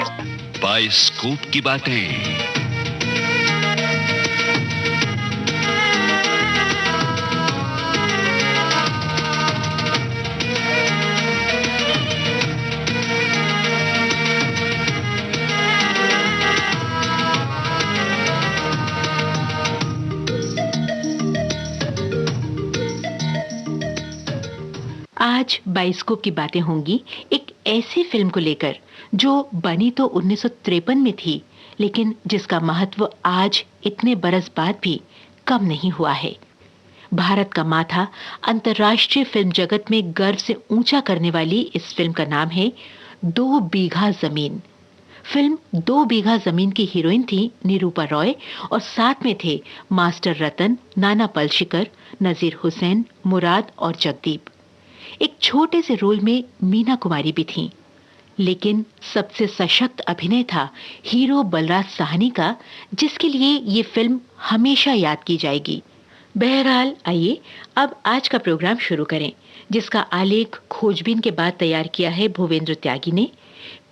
Bioscope की बातें। आज बाइस्कोप की बातें होंगी एक ऐसी फिल्म को लेकर जो बनी तो 1953 में थी, लेकिन जिसका महत्व आज इतने बरस बाद भी कम नहीं हुआ है। भारत का माथा अंतर्राष्ट्रीय फिल्म जगत में गर्व से ऊंचा करने वाली इस फिल्म का नाम है 2 बीघा जमीन। फिल्म 2 बीघा जमीन की हीरोइन थी निरूपा रॉय और साथ में थे मास्टर रतन, नाना पलशिकर, नजीर हुसैन, मुराद और जगदीप। एक छोटे से रोल में मीना कुमारी भी थीं, लेकिन सबसे सशक्त अभिनय था हीरो बलराज साहनी का, जिसके लिए ये फिल्म हमेशा याद की जाएगी। बहरहाल आइए अब आज का प्रोग्राम शुरू करें, जिसका आलेख खोजबीन के बाद तैयार किया है भूवेंद्र त्यागी ने।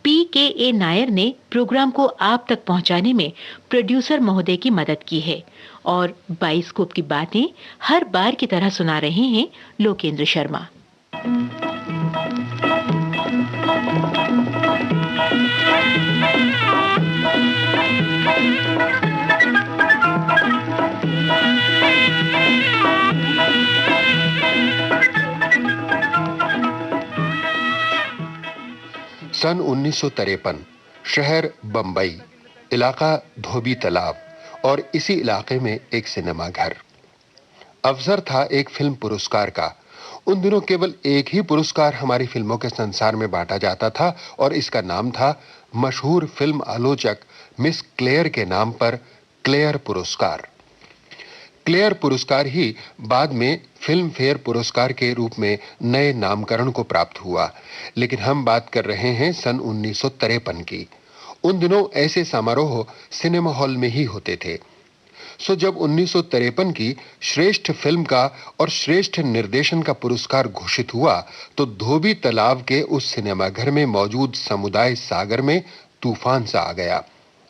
PKA नायर ने प्रोग्राम को आप तक पहुंचाने में प्रोड्यूसर महोदय की मदद की है और बाइस्कोप की बातें हर बार की तरह सुना रहे हैं लोकेंद्र शर्मा। सन 1953, शहर बंबई, इलाका धोबी तालाब और इसी इलाके में एक सिनेमा घर। अवसर था एक फिल्म पुरस्कार का। उन दिनों केवल एक ही पुरस्कार हमारी फिल्मों के संसार में बांटा जाता था और इसका नाम था मशहूर फिल्म आलोचक मिस क्लेयर के नाम पर क्लेयर पुरस्कार। क्लेयर पुरस्कार ही बाद में फिल्म फेयर पुरस्कार के रूप में नए नामकरण को प्राप्त हुआ, लेकिन हम बात कर रहे हैं सन 1953 की। उन दिनों ऐसे समारोह सिनेमा हॉल में ही होते थे। सो जब 1953 की श्रेष्ठ फिल्म का और श्रेष्ठ निर्देशन का पुरस्कार घोषित हुआ तो धोबी तालाब के उस सिनेमा घर में मौजूद समुदाय सागर में तूफान सा आ गया।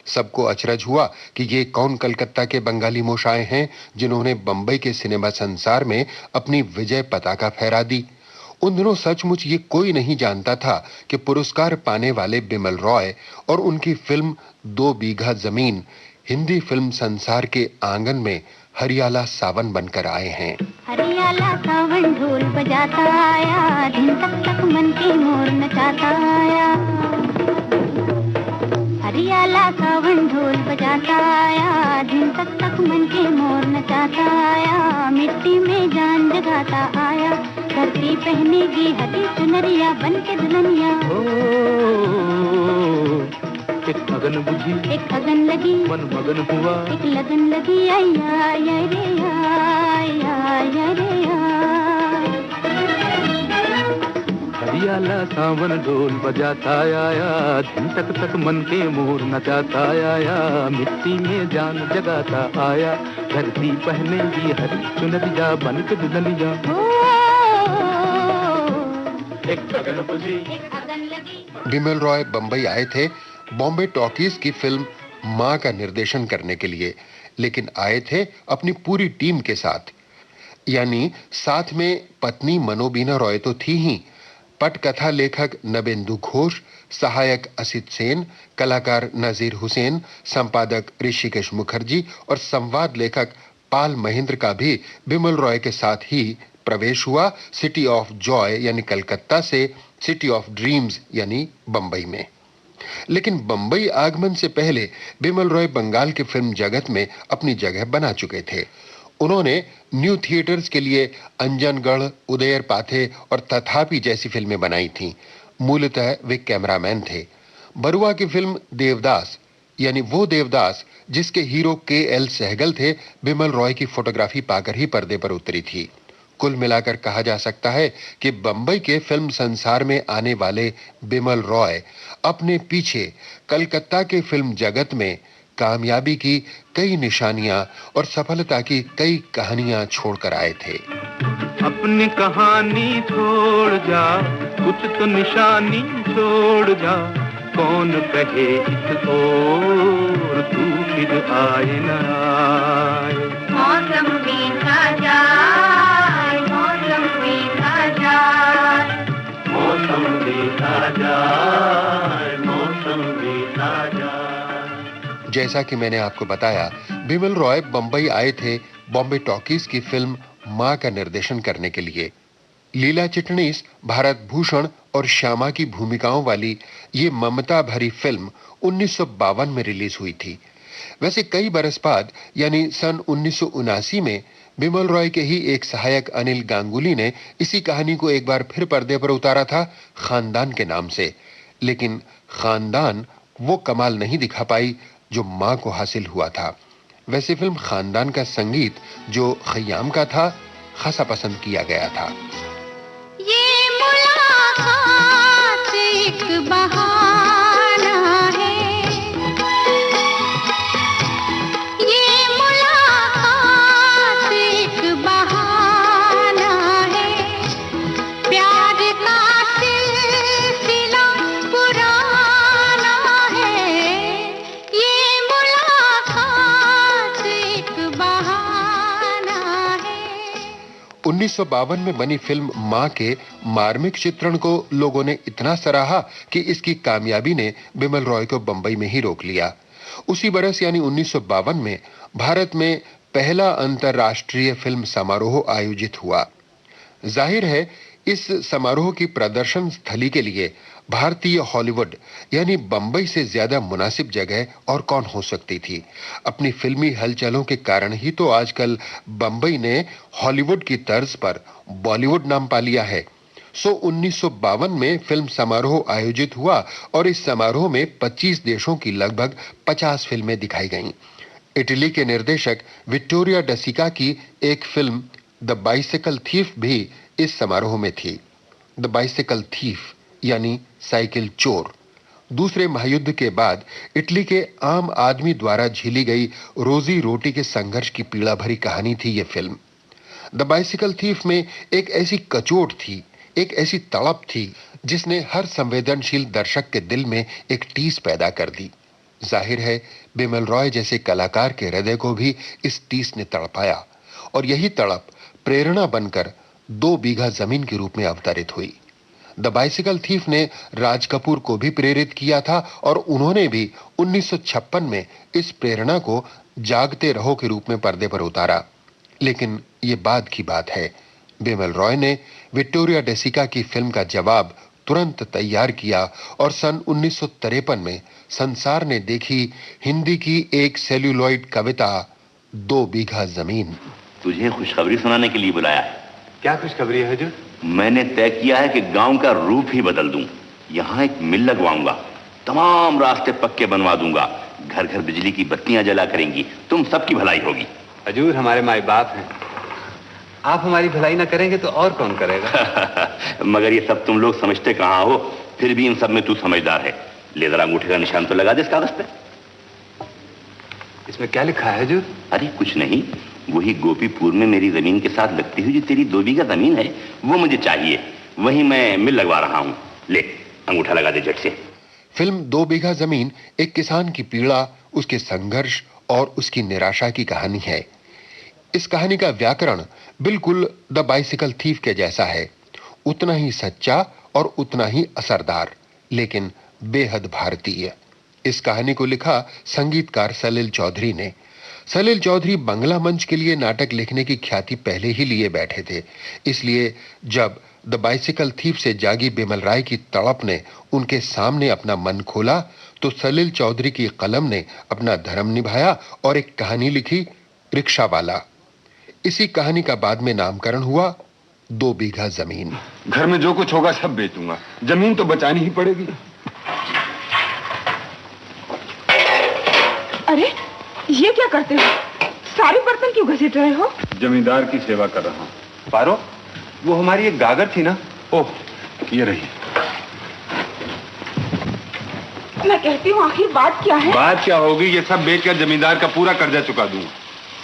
सबको अचरज हुआ कि ये कौन कलकत्ता के बंगाली मोशाए हैं जिन्होंने बंबई के सिनेमा संसार में अपनी विजय पताका फहरा दी। उन दिनों सचमुच ये कोई नहीं जानता था कि पुरस्कार पाने वाले बिमल रॉय और उनकी फिल्म 2 बीघा जमीन हिंदी फिल्म संसार के आंगन में हरियाला सावन बनकर आए हैं। हरियाला सावन ढोल बजाता आया, दिन तक तक मन के मोर नचाता आया। हरियाला सावन ढोल बजाता आया, दिन तक तक मन के मोर नचाता आया। मिट्टी में जान जगाता आया, धरती पहनेगी हरी चुनरिया बन के दुल्हनिया। एक अगन बुझी, एक अगन लगी, मन मगन हुआ, एक लगन लगी, आया या रे या रे या। हरियाला सावन ढोल बजाता आया, दिन तक तक मन के मोर नचाता आया। मिट्टी में जान जगाता आया, धरती पहनेगी हरी चुनरिया बन के दुल्हनिया। एक अगन बुझी, एक अगन लगी। बिमल रॉय बंबई आए थे बॉम्बे टॉकीज की फिल्म मां का निर्देशन करने के लिए, लेकिन आए थे अपनी पूरी टीम के साथ। यानी साथ में पत्नी मनोबीना रॉय तो थी ही, पटकथा लेखक नबेंदु घोष, सहायक असित सेन, कलाकार नजीर हुसैन, संपादक ऋषिकेश मुखर्जी और संवाद लेखक पाल महेंद्र का भी बिमल रॉय के साथ ही प्रवेश हुआ सिटी ऑफ जॉय यानी कलकत्ता से सिटी ऑफ ड्रीम्स यानी बंबई में। लेकिन बंबई आगमन से पहले बिमल रॉय बंगाल के फिल्म जगत में अपनी जगह बना चुके थे। उन्होंने न्यू थिएटर्स के लिए अंजनगढ़, उदयर पाथे और तथापि जैसी फिल्में बनाई थीं। मूलतः वे कैमरामैन थे। बरुआ की फिल्म देवदास यानी वो देवदास जिसके हीरो KL सहगल थे, बिमल रॉय की फोटोग्राफी पाकर ही पर्दे पर उतरी थी। कुल मिलाकर कहा जा सकता है कि बंबई के फिल्म संसार में आने वाले बिमल रॉय अपने पीछे कलकत्ता के फिल्म जगत में कामयाबी की कई निशानियां और सफलता की कई कहानियां छोड़कर आए थे। अपनी कहानी छोड़ जा, कुछ तो निशानी छोड़ जा। कौन कहे इस ओर तू फिर आए न आए। मौसम बीता जाए, मौसम बीता जाए, मौसम बीता जाए, मौसम बीता जाए। जैसा कि मैंने आपको बताया, बिमल रॉय बंबई आए थे बॉम्बे टॉकीज की फिल्म मां का निर्देशन करने के लिए। लीला चिटनीस, भारत भूषण और श्यामा की भूमिकाओं वाली ये ममता भरी फिल्म 1952 में रिलीज हुई थी। वैसे कई बरस बाद यानी सन 1979 में बिमल रॉय के ही एक सहायक अनिल गांगुली ने इसी कहानी को एक बार फिर पर्दे पर उतारा था, खानदान के नाम से। लेकिन खानदान वो कमाल नहीं दिखा पाई जो मां को हासिल हुआ था। वैसे फिल्म खानदान का संगीत जो खयाम का था, खासा पसंद किया गया था। ये मुलाकात एक बहाना है, ये मुलाकात एक बहाना है, प्यार का सिलसिला पुराना है, ये मुलाकात एक बहाना है। 1952 में बनी फिल्म मां के मार्मिक चित्रण को लोगों ने इतना सराहा कि इसकी कामयाबी ने बिमल रॉय को बंबई में ही रोक लिया। उसी बरस यानी 1952 में भारत में पहला अंतर्राष्ट्रीय फिल्म समारोह आयोजित हुआ। जाहिर है इस समारोह की प्रदर्शन स्थली के लिए भारतीय हॉलीवुड यानी बंबई से ज्यादा मुनासिब जगह और कौन हो सकती थी। अपनी फिल्मी हलचलों के कारण ही तो आजकल बंबई ने हॉलीवुड की तर्ज पर बॉलीवुड नाम पा लिया है। 1952 में फिल्म समारोह आयोजित हुआ और इस समारोह में 25 देशों की लगभग 50 फिल्में दिखाई गईं। इटली के निर्देशक विक्टोरिया डसिका की एक फिल्म द बाइसिकल थीफ भी इस समारोह में थी। द बाइसिकल थीफ यानी साइकिल चोर। दूसरे महायुद्ध के बाद इटली के आम आदमी द्वारा झेली गई रोजी रोटी के संघर्ष की पीड़ा भरी कहानी थी यह फिल्म। द बाइसिकल थीफ में एक ऐसी कचोट थी, एक ऐसी तड़प थी जिसने हर संवेदनशील दर्शक के दिल में एक टीस पैदा कर दी। जाहिर है बिमल रॉय जैसे कलाकार के हृदय को भी इस टीस ने तड़पाया और यही तड़प प्रेरणा बनकर 2 बीघा जमीन के रूप में अवतरित हुई। द बाइसिकल थीफ ने राज कपूर को भी प्रेरित किया था और उन्होंने भी 1956 में इस प्रेरणा को जागते रहो के रूप में पर्दे पर उतारा। लेकिन ये बाद की बात है। बिमल रॉय ने विक्टोरिया डेसिका की फिल्म का जवाब तुरंत तैयार किया और सन 1953 में संसार ने देखी हिंदी की एक सेल्यूलॉइड कविता 2 बीघा जमीन। तुझे खुशखबरी सुनाने के लिए बुलाया है। क्या खुशखबरी है हुजूर? मैंने तय किया है कि गांव का रूप ही बदल दूं। यहाँ एक मिल लगवाऊंगा, तमाम रास्ते पक्के बनवा दूंगा, घर घर बिजली की बत्तियां जला करेंगी, तुम सबकी भलाई होगी। हुजूर हमारे माई बाप हैं, आप हमारी भलाई ना करेंगे तो और कौन करेगा? मगर ये सब तुम लोग समझते कहाँ हो, फिर भी इन सब में तू समझदार है। ले जरा अंगूठे का निशान तो लगा दे इस कागज पे। इसमें क्या लिखा है हुजूर? अरे कुछ नहीं, वही गोपीपुर में मेरी जमीन के साथ लगती हुई जो तेरी 2 बीघा जमीन है वो मुझे चाहिए, वही मैं मिल लगवा रहा हूं। ले अंगूठा लगा दे झट से। फिल्म 2 बीघा जमीन एक किसान की पीड़ा, उसके संघर्ष और उसकी निराशा की कहानी है। इस कहानी का व्याकरण बिल्कुल द बाइसिकल थीफ के जैसा है, उतना ही सच्चा और उतना ही असरदार, लेकिन बेहद भारतीय। इस कहानी को लिखा संगीतकार सलील चौधरी ने। सलील चौधरी बंगला मंच के लिए नाटक लिखने की ख्याति पहले ही लिए बैठे थे, इसलिए जब द बाइसिकल थीफ से जागी बिमल रॉय की तड़प ने उनके सामने अपना मन खोला तो सलील चौधरी की कलम ने अपना धर्म निभाया और एक कहानी लिखी, रिक्शा वाला। इसी कहानी का बाद में नामकरण हुआ 2 बीघा जमीन। घर में जो कुछ होगा सब बेचूंगा, जमीन तो बचानी ही पड़ेगी। अरे ये क्या करते हो? सारे बर्तन क्यों घसीट रहे हो? जमींदार की सेवा कर रहा हूँ। पारो, वो हमारी एक गागर थी ना? ओह, ये रही। मैं कहती हूँ आखिर बात क्या है? बात क्या होगी, ये सब बेचकर जमींदार का पूरा कर्जा चुका दूंगा।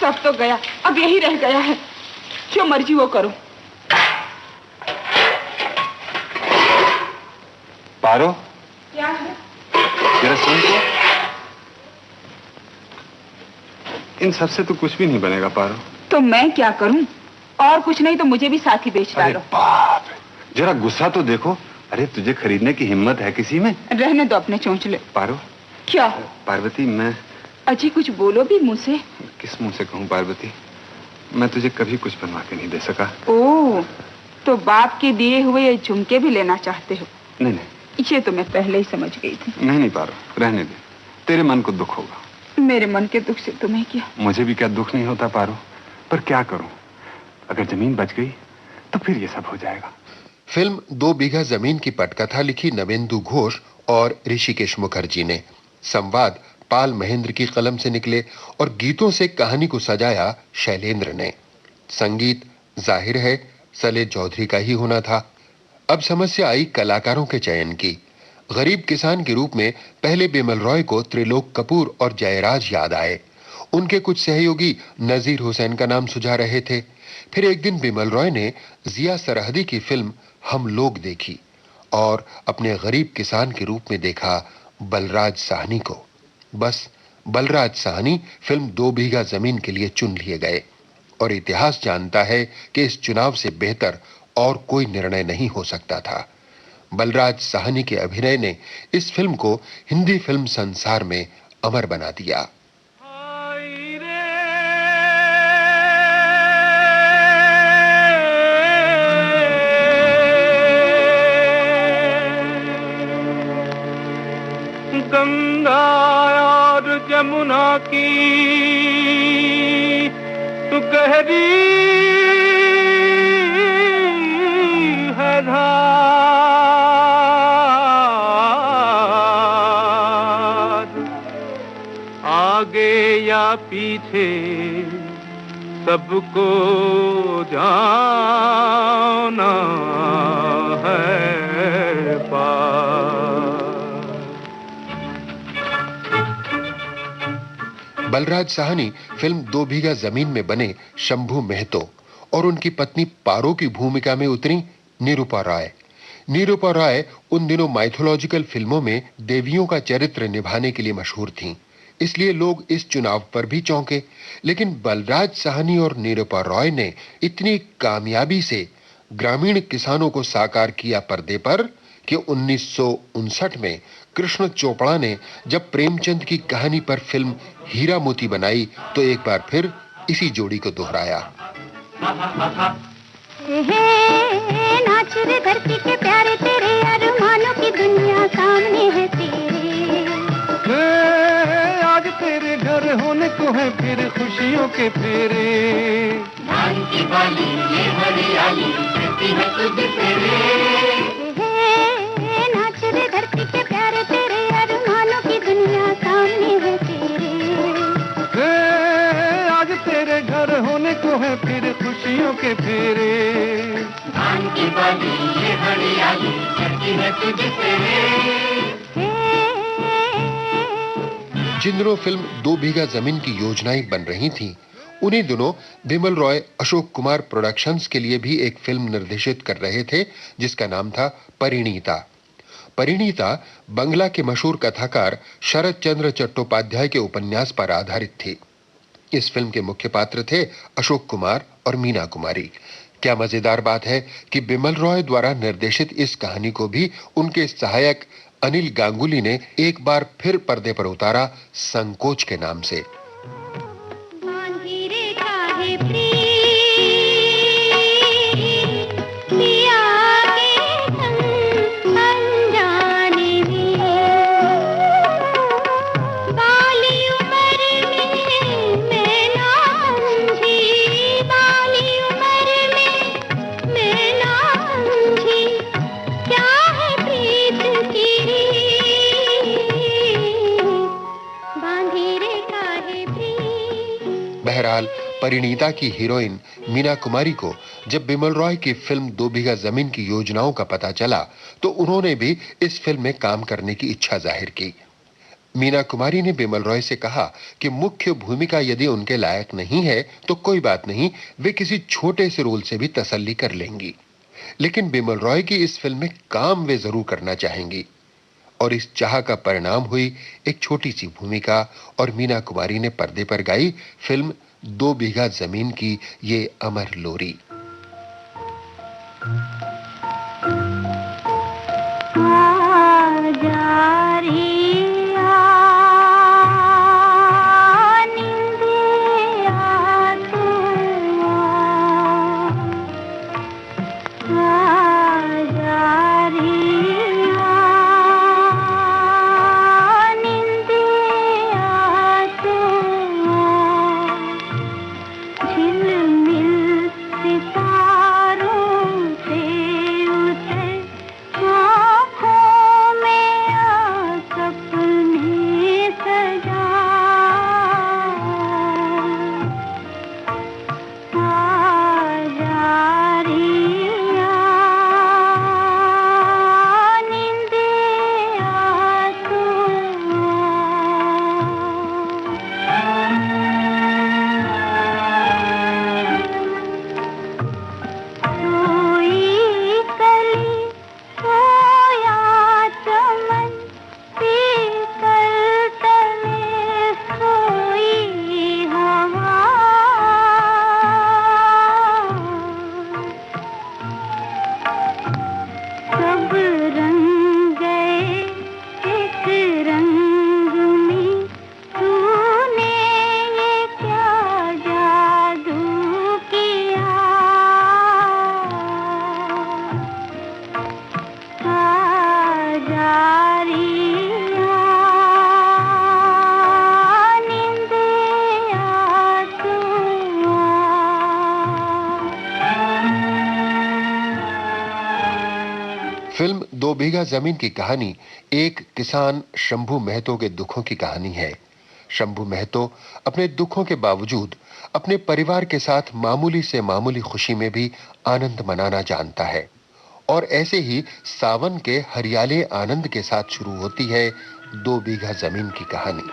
सब तो गया, अब यही रह गया है। जो मर्जी वो करो। पारो, क्या है? जरा सुन तो, इन सबसे तो कुछ भी नहीं बनेगा पारो। तो मैं क्या करूं? और कुछ नहीं तो मुझे भी साथ ही बेच डालो। बाप, जरा गुस्सा तो देखो। अरे तुझे खरीदने की हिम्मत है किसी में? रहने दो अपने चोंचले। पारो। क्या? पार्वती, मैं अजी कुछ बोलो भी मुंह से। किस मुंह से कहूं पार्वती? मैं तुझे कभी कुछ बनवा के नहीं दे सका। ओह, तो बाप के दिए हुए ये झुमके भी लेना चाहते हो? नहीं नहीं, ये तो मैं पहले ही समझ गई थी। नहीं नहीं पारो, रहने दे। तेरे मन को दुख होगा। मेरे मन के दुख से तुम्हें क्या? मुझे भी क्या दुख नहीं होता पारो, पर क्या करूं, अगर जमीन बच गई तो फिर ये सब हो जाएगा। फिल्म 2 बीघा जमीन की पटकथा लिखी नवेंदु घोष और ऋषिकेश मुखर्जी ने। संवाद पाल महेंद्र की कलम से निकले और गीतों से कहानी को सजाया शैलेंद्र ने। संगीत जाहिर है सलेल चौधरी का ही होना था। अब समस्या आई कलाकारों के चयन की। गरीब किसान के रूप में पहले बिमल रॉय को त्रिलोक कपूर और जयराज याद आए। उनके कुछ सहयोगी नजीर हुसैन का नाम सुझा रहे थे। फिर एक दिन बिमल रॉय ने जिया सरहदी की फिल्म हम लोग देखी और अपने गरीब किसान के रूप में देखा बलराज साहनी को। बस बलराज साहनी फिल्म 2 बीघा जमीन के लिए चुन लिए गए और इतिहास जानता है कि इस चुनाव से बेहतर और कोई निर्णय नहीं हो सकता था। बलराज साहनी के अभिनय ने इस फिल्म को हिंदी फिल्म संसार में अमर बना दिया। गंगा और जमुना की तू गहरी है धार, आगे या पीछे सबको जाना है पार। बलराज साहनी फिल्म 2 बीघा जमीन में बने शंभू महतो और उनकी पत्नी पारो की भूमिका में उतरी निरूपा राय। निरूपा राय उन दिनों माइथोलॉजिकल फिल्मों में देवियों का चरित्र निभाने के लिए मशहूर थीं, इसलिए लोग इस चुनाव पर भी चौंके। लेकिन बलराज साहनी और निरूपा रॉय ने इतनी कामयाबी से ग्रामीण किसानों को साकार किया पर्दे पर कि 1959 में कृष्ण चोपड़ा ने जब प्रेमचंद की कहानी पर फिल्म हीरा मोती बनाई तो एक बार फिर इसी जोड़ी को दोहराया। नाच रे धरती के प्यारे तेरे अरमानों की दुनिया सामने है तेरे। आज तेरे घर होने को है फिर खुशियों के फेरे। धान की बाली ये हरियाली कहती है तुझ तेरे। नाच रे धरती के प्यारे तेरे अरमानों की दुनिया सामने है तेरे। आज तेरे घर होने को है फिर खुशियों के फेरे। धान की बाली ये हरियाली कहती है तुझ तेरे। जिन दिनों फिल्म 2 बीघा जमीन की योजनाएं बन रही थीं, उन्हीं दिनों बिमल रॉय अशोक कुमार प्रोडक्शंस के लिए भी एक फिल्म निर्देशित कर रहे थे जिसका नाम था परिणीता। परिणीता बंगला के मशहूर कथाकार शरद चंद्र चट्टोपाध्याय के उपन्यास पर आधारित थी। इस फिल्म के मुख्य पात्र थे अशोक कुमार और मीना कुमारी। क्या मजेदार बात है कि बिमल रॉय द्वारा निर्देशित इस कहानी को भी उनके सहायक अनिल गांगुली ने एक बार फिर पर्दे पर उतारा संकोच के नाम से। बहरहाल परिणीता की हीरोइन मीना कुमारी को जब बिमल रॉय की फिल्म 2 बीघा जमीन की योजनाओं का पता चला तो उन्होंने भी इस फिल्म में काम करने की इच्छा जाहिर की। मीना कुमारी ने बिमल रॉय से कहा कि मुख्य भूमिका यदि उनके लायक नहीं है तो कोई बात नहीं, वे किसी छोटे से रोल से भी तसल्ली कर लेंगी, लेकिन बिमल रॉय की इस फिल्म में काम वे जरूर करना चाहेंगी। और इस चाह का परिणाम हुई एक छोटी सी भूमिका और मीना कुमारी ने पर्दे पर गाई फिल्म 2 बीघा जमीन की ये अमर लोरी। फिल्म 2 बीघा जमीन की कहानी एक किसान शंभू महतो के दुखों की कहानी है। शंभू महतो अपने दुखों के बावजूद अपने परिवार के साथ मामूली से मामूली खुशी में भी आनंद मनाना जानता है और ऐसे ही सावन के हरियाले आनंद के साथ शुरू होती है 2 बीघा जमीन की कहानी।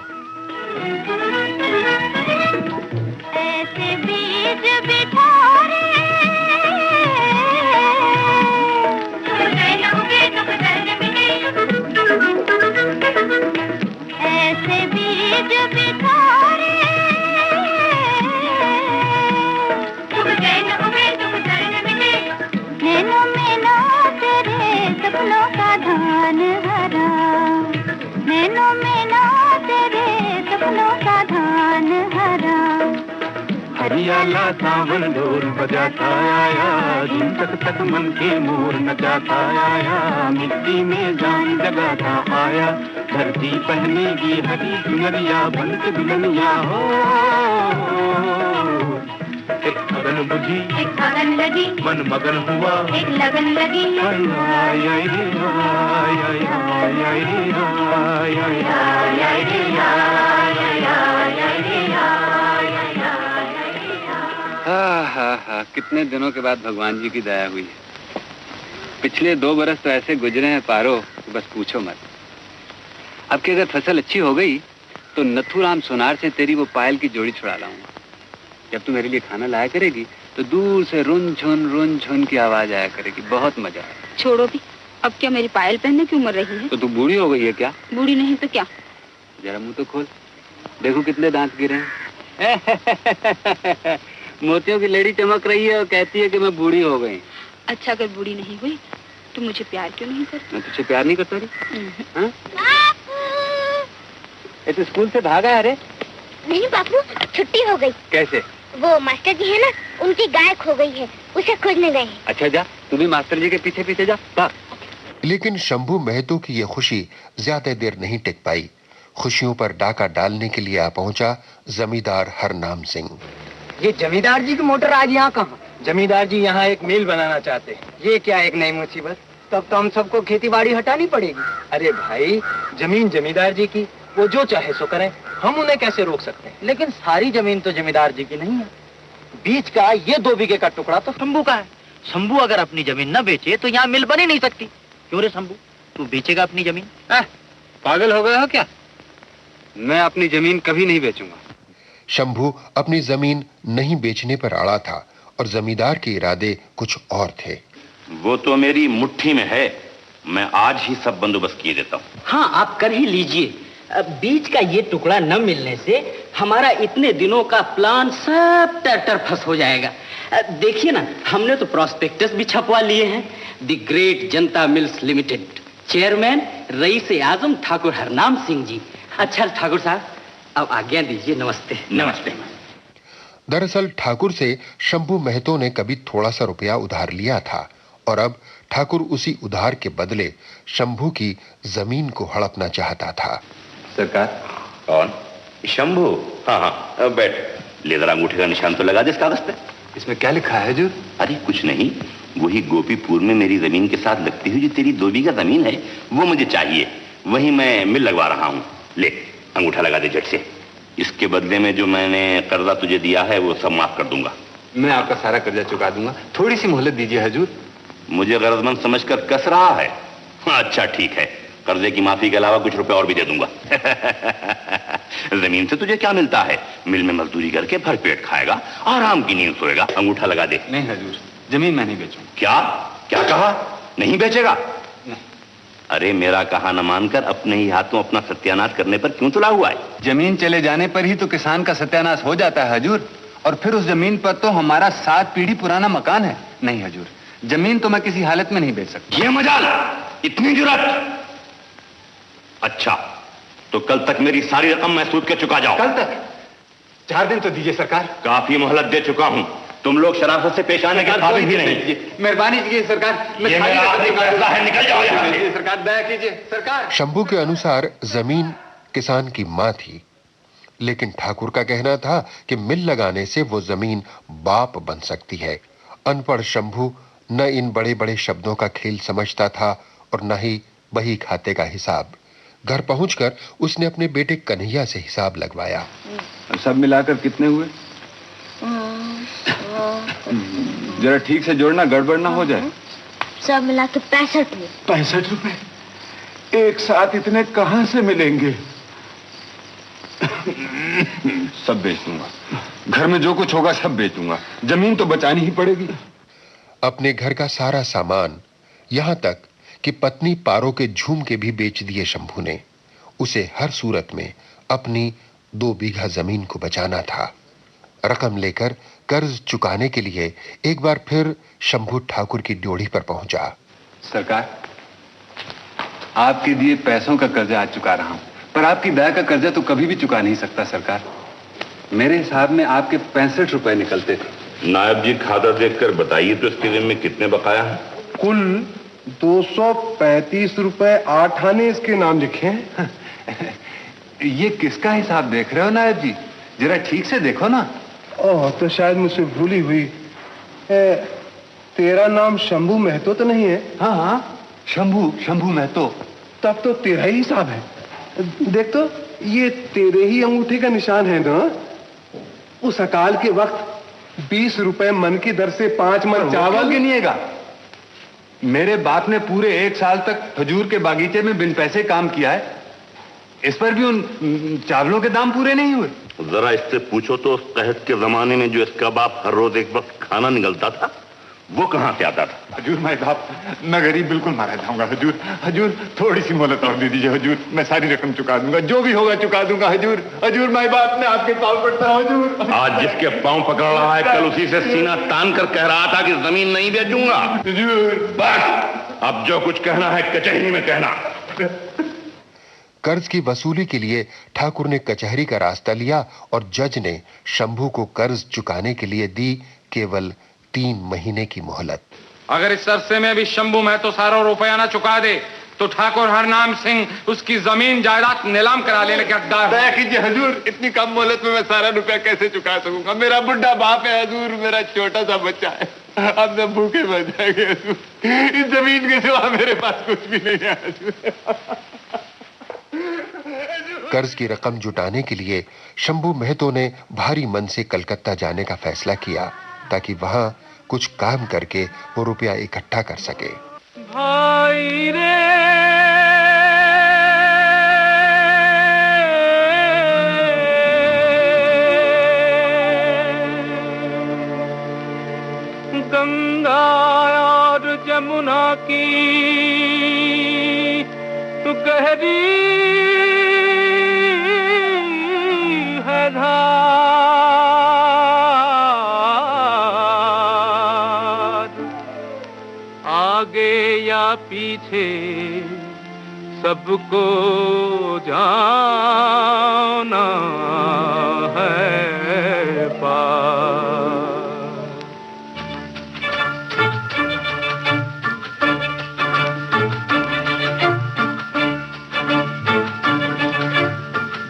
ऐसे बीज बिठारे ऐसे बीज बिठारे नैनों में ना तेरे सपनों का धान हरा, नैनों में ना तेरे सपनों का धान हरा। हरियाला सावन ढोल बजाता आया, दिन तक तक मन के मोर नचाता आया, मिट्टी में जान जगाता आया, धरती पहनेगी हरी चुनरिया बन के दुल्हनिया हो। एक अगन बुझी एक अगन लगी, मन मगन हुआ एक लगन लगी, आई आई आई रे आई आई आई आई रे आई आई आई आई रे आई आई आई रे। हा, कितने दिनों के बाद भगवान जी की दया हुई है। पिछले 2 बरस तो ऐसे गुजरे हैं पारो, बस पूछो मत। अब की अगर फसल अच्छी हो गई तो नथुराम सोनार से तेरी वो पायल की जोड़ी छुड़ा लाऊंगा। जब तू मेरे लिए खाना लाया करेगी तो दूर से रुन झुन की आवाज आया करेगी, बहुत मजा आएगा। छोड़ो भी, अब क्या मेरी पायल पहनने की उम्र रही है? तो तू बूढ़ी हो गई है क्या? बूढ़ी नहीं तो क्या। जरा मुंह तो खोल, देखो कितने दांत गिरे हैं। मोतियों की लेडी चमक रही है और कहती है कि मैं बूढ़ी हो गई। अच्छा, अगर बूढ़ी नहीं हुई तो मुझे प्यार क्यों नहीं करती? मैं तुझे प्यार नहीं करता रही? तो स्कूल से भागा? अरे नहीं बापू, छुट्टी हो गई। कैसे? वो मास्टर जी है ना, उनकी गाय खो गई है, उसे खोजने गए। अच्छा जा, तू भी मास्टर जी के पीछे पीछे जा, भाग। लेकिन शंभू महतो की यह खुशी ज्यादा देर नहीं टिक पाई। खुशियों पर डाका डालने के लिए आ पहुंचा जमींदार हरनाम सिंह। ये जमींदार जी की मोटर आज यहाँ कहाँ? जमींदार जी यहाँ एक मिल बनाना चाहते हैं। ये क्या एक नई मुसीबत? तब तो हम सबको खेती बाड़ी हटानी पड़ेगी। अरे भाई, जमीन जमींदार जी की, वो जो चाहे सो करें, हम उन्हें कैसे रोक सकते हैं? लेकिन सारी जमीन तो जमींदार जी की नहीं है। बीच का ये 2 बीघे का टुकड़ा तो शंभू का है। शंभू अगर अपनी जमीन न बेचे तो यहाँ मिल बन ही नहीं सकती। क्यों रे शंभू, तू बेचेगा अपनी जमीन? पागल हो गया हो क्या? मैं अपनी जमीन कभी नहीं बेचूंगा। शंभू अपनी जमीन नहीं बेचने पर अड़ा था और जमींदार के इरादे कुछ और थे। वो तो मेरी मुट्ठी में है, मैं आज ही सब बंदोबस्त किए देता हूँ। हाँ, आप कर ही लीजिए। बीच का ये टुकड़ा न मिलने से हमारा इतने दिनों का प्लान सब टरफस हो जाएगा। देखिए ना, हमने तो प्रॉस्पेक्टस भी छपवा लिए हैं। The great Janata mills limited, chairman rice आजम ठाकुर हरनाम सिंह जी। अच्छा ठाकुर साहब, अब आज्ञा दीजिए। नमस्ते। नमस्ते। दरअसल ठाकुर से शंभू महतो ने कभी थोड़ा सा रुपया उधार लिया था और अब ठाकुर उसी उधार के बदले शंभू की जमीन को हड़पना चाहता था। सरकार। कौन? शंभू? हाँ हाँ, बैठ। ले जरा अंगूठे का निशान तो लगा दे इस कागज पे। इसमें क्या लिखा है हजूर? अरे कुछ नहीं, वही गोपीपुर में मेरी जमीन के साथ लगती हुई जो तेरी 2 बीघा जमीन है वो मुझे चाहिए। वही मैं मिल लगवा रहा हूँ। ले अंगूठा लगा दे झट से। इसके बदले में जो मैंने कर्जा तुझे दिया है वो सब माफ कर दूंगा। मैं आपका सारा कर्जा चुका दूंगा, थोड़ी सी मोहलत दीजिए हजूर। मुझे गरजमंद समझकर कस रहा है? अच्छा ठीक है, कर्जे की माफी के अलावा कुछ रुपए और भी दे दूंगा। जमीन से तुझे क्या मिलता है? मिल में मजदूरी करके भर पेट खाएगा, आराम की नींद सोएगा। अंगूठा लगा दे। नहीं हजूर, जमीन मैं नहीं बेचूंगा। क्या क्या कहा? नहीं बेचेगा? नहीं। अरे मेरा कहा न मानकर अपने ही हाथों अपना सत्यानाश करने पर क्यों तुला हुआ है? जमीन चले जाने पर ही तो किसान का सत्यानाश हो जाता है हजूर, और फिर उस जमीन पर तो हमारा 7 पीढ़ी पुराना मकान है। नहीं हजूर, जमीन तो मैं किसी हालत में नहीं बेच सकता। ये मजाल, इतनी जुर्रत? अच्छा, तो कल तक मेरी सारी रकम मैं सूद के चुका जाओ। कल तक? 4 दिन तो दीजिए सरकार। काफी मोहलत दे चुका हूं। तुम लोग शराफत से पेश आने के काबिल ही नहीं। मेहरबानी कीजिए सरकार। ये मेरा आखिरी फैसला है, निकल जाओ यहाँ से। सरकार दया कीजिए सरकार। शंभू के अनुसार जमीन किसान की मां थी, लेकिन ठाकुर का कहना था कि मिल लगाने से वो जमीन बाप बन सकती है। अनपढ़ शंभू न इन बड़े बड़े शब्दों का खेल समझता था और न ही बही खाते का हिसाब। घर पहुंचकर उसने अपने बेटे कन्हैया से हिसाब लगवाया। सब मिलाकर कितने हुए? जरा ठीक से जोड़ना, गड़बड़ ना हो जाए। सब मिला के 65 रुपए। 65 रुपए? एक साथ इतने कहां से मिलेंगे? सब बेच दूंगा, घर में जो कुछ होगा सब बेच दूंगा, जमीन तो बचानी ही पड़ेगी। अपने घर का सारा सामान, यहां तक कि पत्नी पारो के झूमके भी बेच दिए शंभू ने। उसे हर सूरत में अपनी 2 बीघा जमीन को बचाना था। रकम लेकर कर्ज चुकाने के लिए एक बार फिर शंभू ठाकुर की ड्योढ़ी पर पहुंचा। सरकार, आपके दिए पैसों का कर्जा आज चुका रहा हूं, पर आपकी दया का कर्जा तो कभी भी चुका नहीं सकता सरकार। मेरे हिसाब में आपके 65 रुपए निकलते थे। नायब जी खाता देखकर बताइए तो इसके में कितने बकाया है? कुल 235 रुपए 8 आने इसके नाम लिखे हैं। ये किसका हिसाब देख रहे हो नायब जी? जरा ठीक से देखो ना। ओह, तो शायद मुझसे भूली हुई। तेरा नाम शंभू महतो तो नहीं है? हाँ हाँ, शंभू महतो। तब तो तेरा ही हिसाब है। देख तो, ये तेरे ही अंगूठे का निशान है ना? उस अकाल के वक्त 20 रुपए मन की दर से 5 मन चावल गिनिएगा। मेरे बाप ने पूरे 1 साल तक खजूर के बागीचे में बिन पैसे काम किया है, इस पर भी उन चावलों के दाम पूरे नहीं हुए। जरा इससे पूछो तो उस कहत के जमाने में जो इसका बाप हर रोज एक वक्त खाना निकलता था वो कहां से आता था? हजूर मैं बाप, मैं गरीब बिल्कुल मारा जाऊंगा हजूर। हजूर थोड़ी सी मोहलत और दे दीजिए हजूर, मैं सारी रकम चुका दूंगा, जो भी होगा चुका दूंगा हजूर। हजूर मैं बाप ने आपके पांव पड़ता हूं हजूर। आज जिसके पांव पकड़ रहा है कल उसी से सीना तान कर कह रहा था कि जमीन नहीं बेचूंगा। हजूर बस अब जो कुछ कहना है कचहरी में कहना। कर्ज की वसूली के लिए ठाकुर ने कचहरी का रास्ता लिया और जज ने शंभू को कर्ज चुकाने के लिए दी केवल 3 महीने की मोहलत। अगर इस अरसे में भी शंभू महतो सारा रुपया ना चुका दे तो ठाकुर हरनाम सिंह उसकी जमीन जायदाद नीलाम करा लेने के हकदार। दया कीजिए हजूर, इतनी कम मोहलत में मैं सारा रुपया कैसे चुका सकूंगा? मेरा बुढ़ा बाप है हजूर, मेरा छोटा सा बच्चा है, अब मैं भूखे मर जाएंगे हजूर। इस जमीन के सिवा मेरे पास कुछ भी नहीं है हजूर। कर्ज की रकम जुटाने के लिए शंभू महतो ने भारी मन से कलकत्ता जाने का फैसला किया ताकि वहां कुछ काम करके वो रुपया इकट्ठा कर सके। भाई रे गंगा और जमुना की गहरी है धार, आगे या पीछे सबको जाना है पार।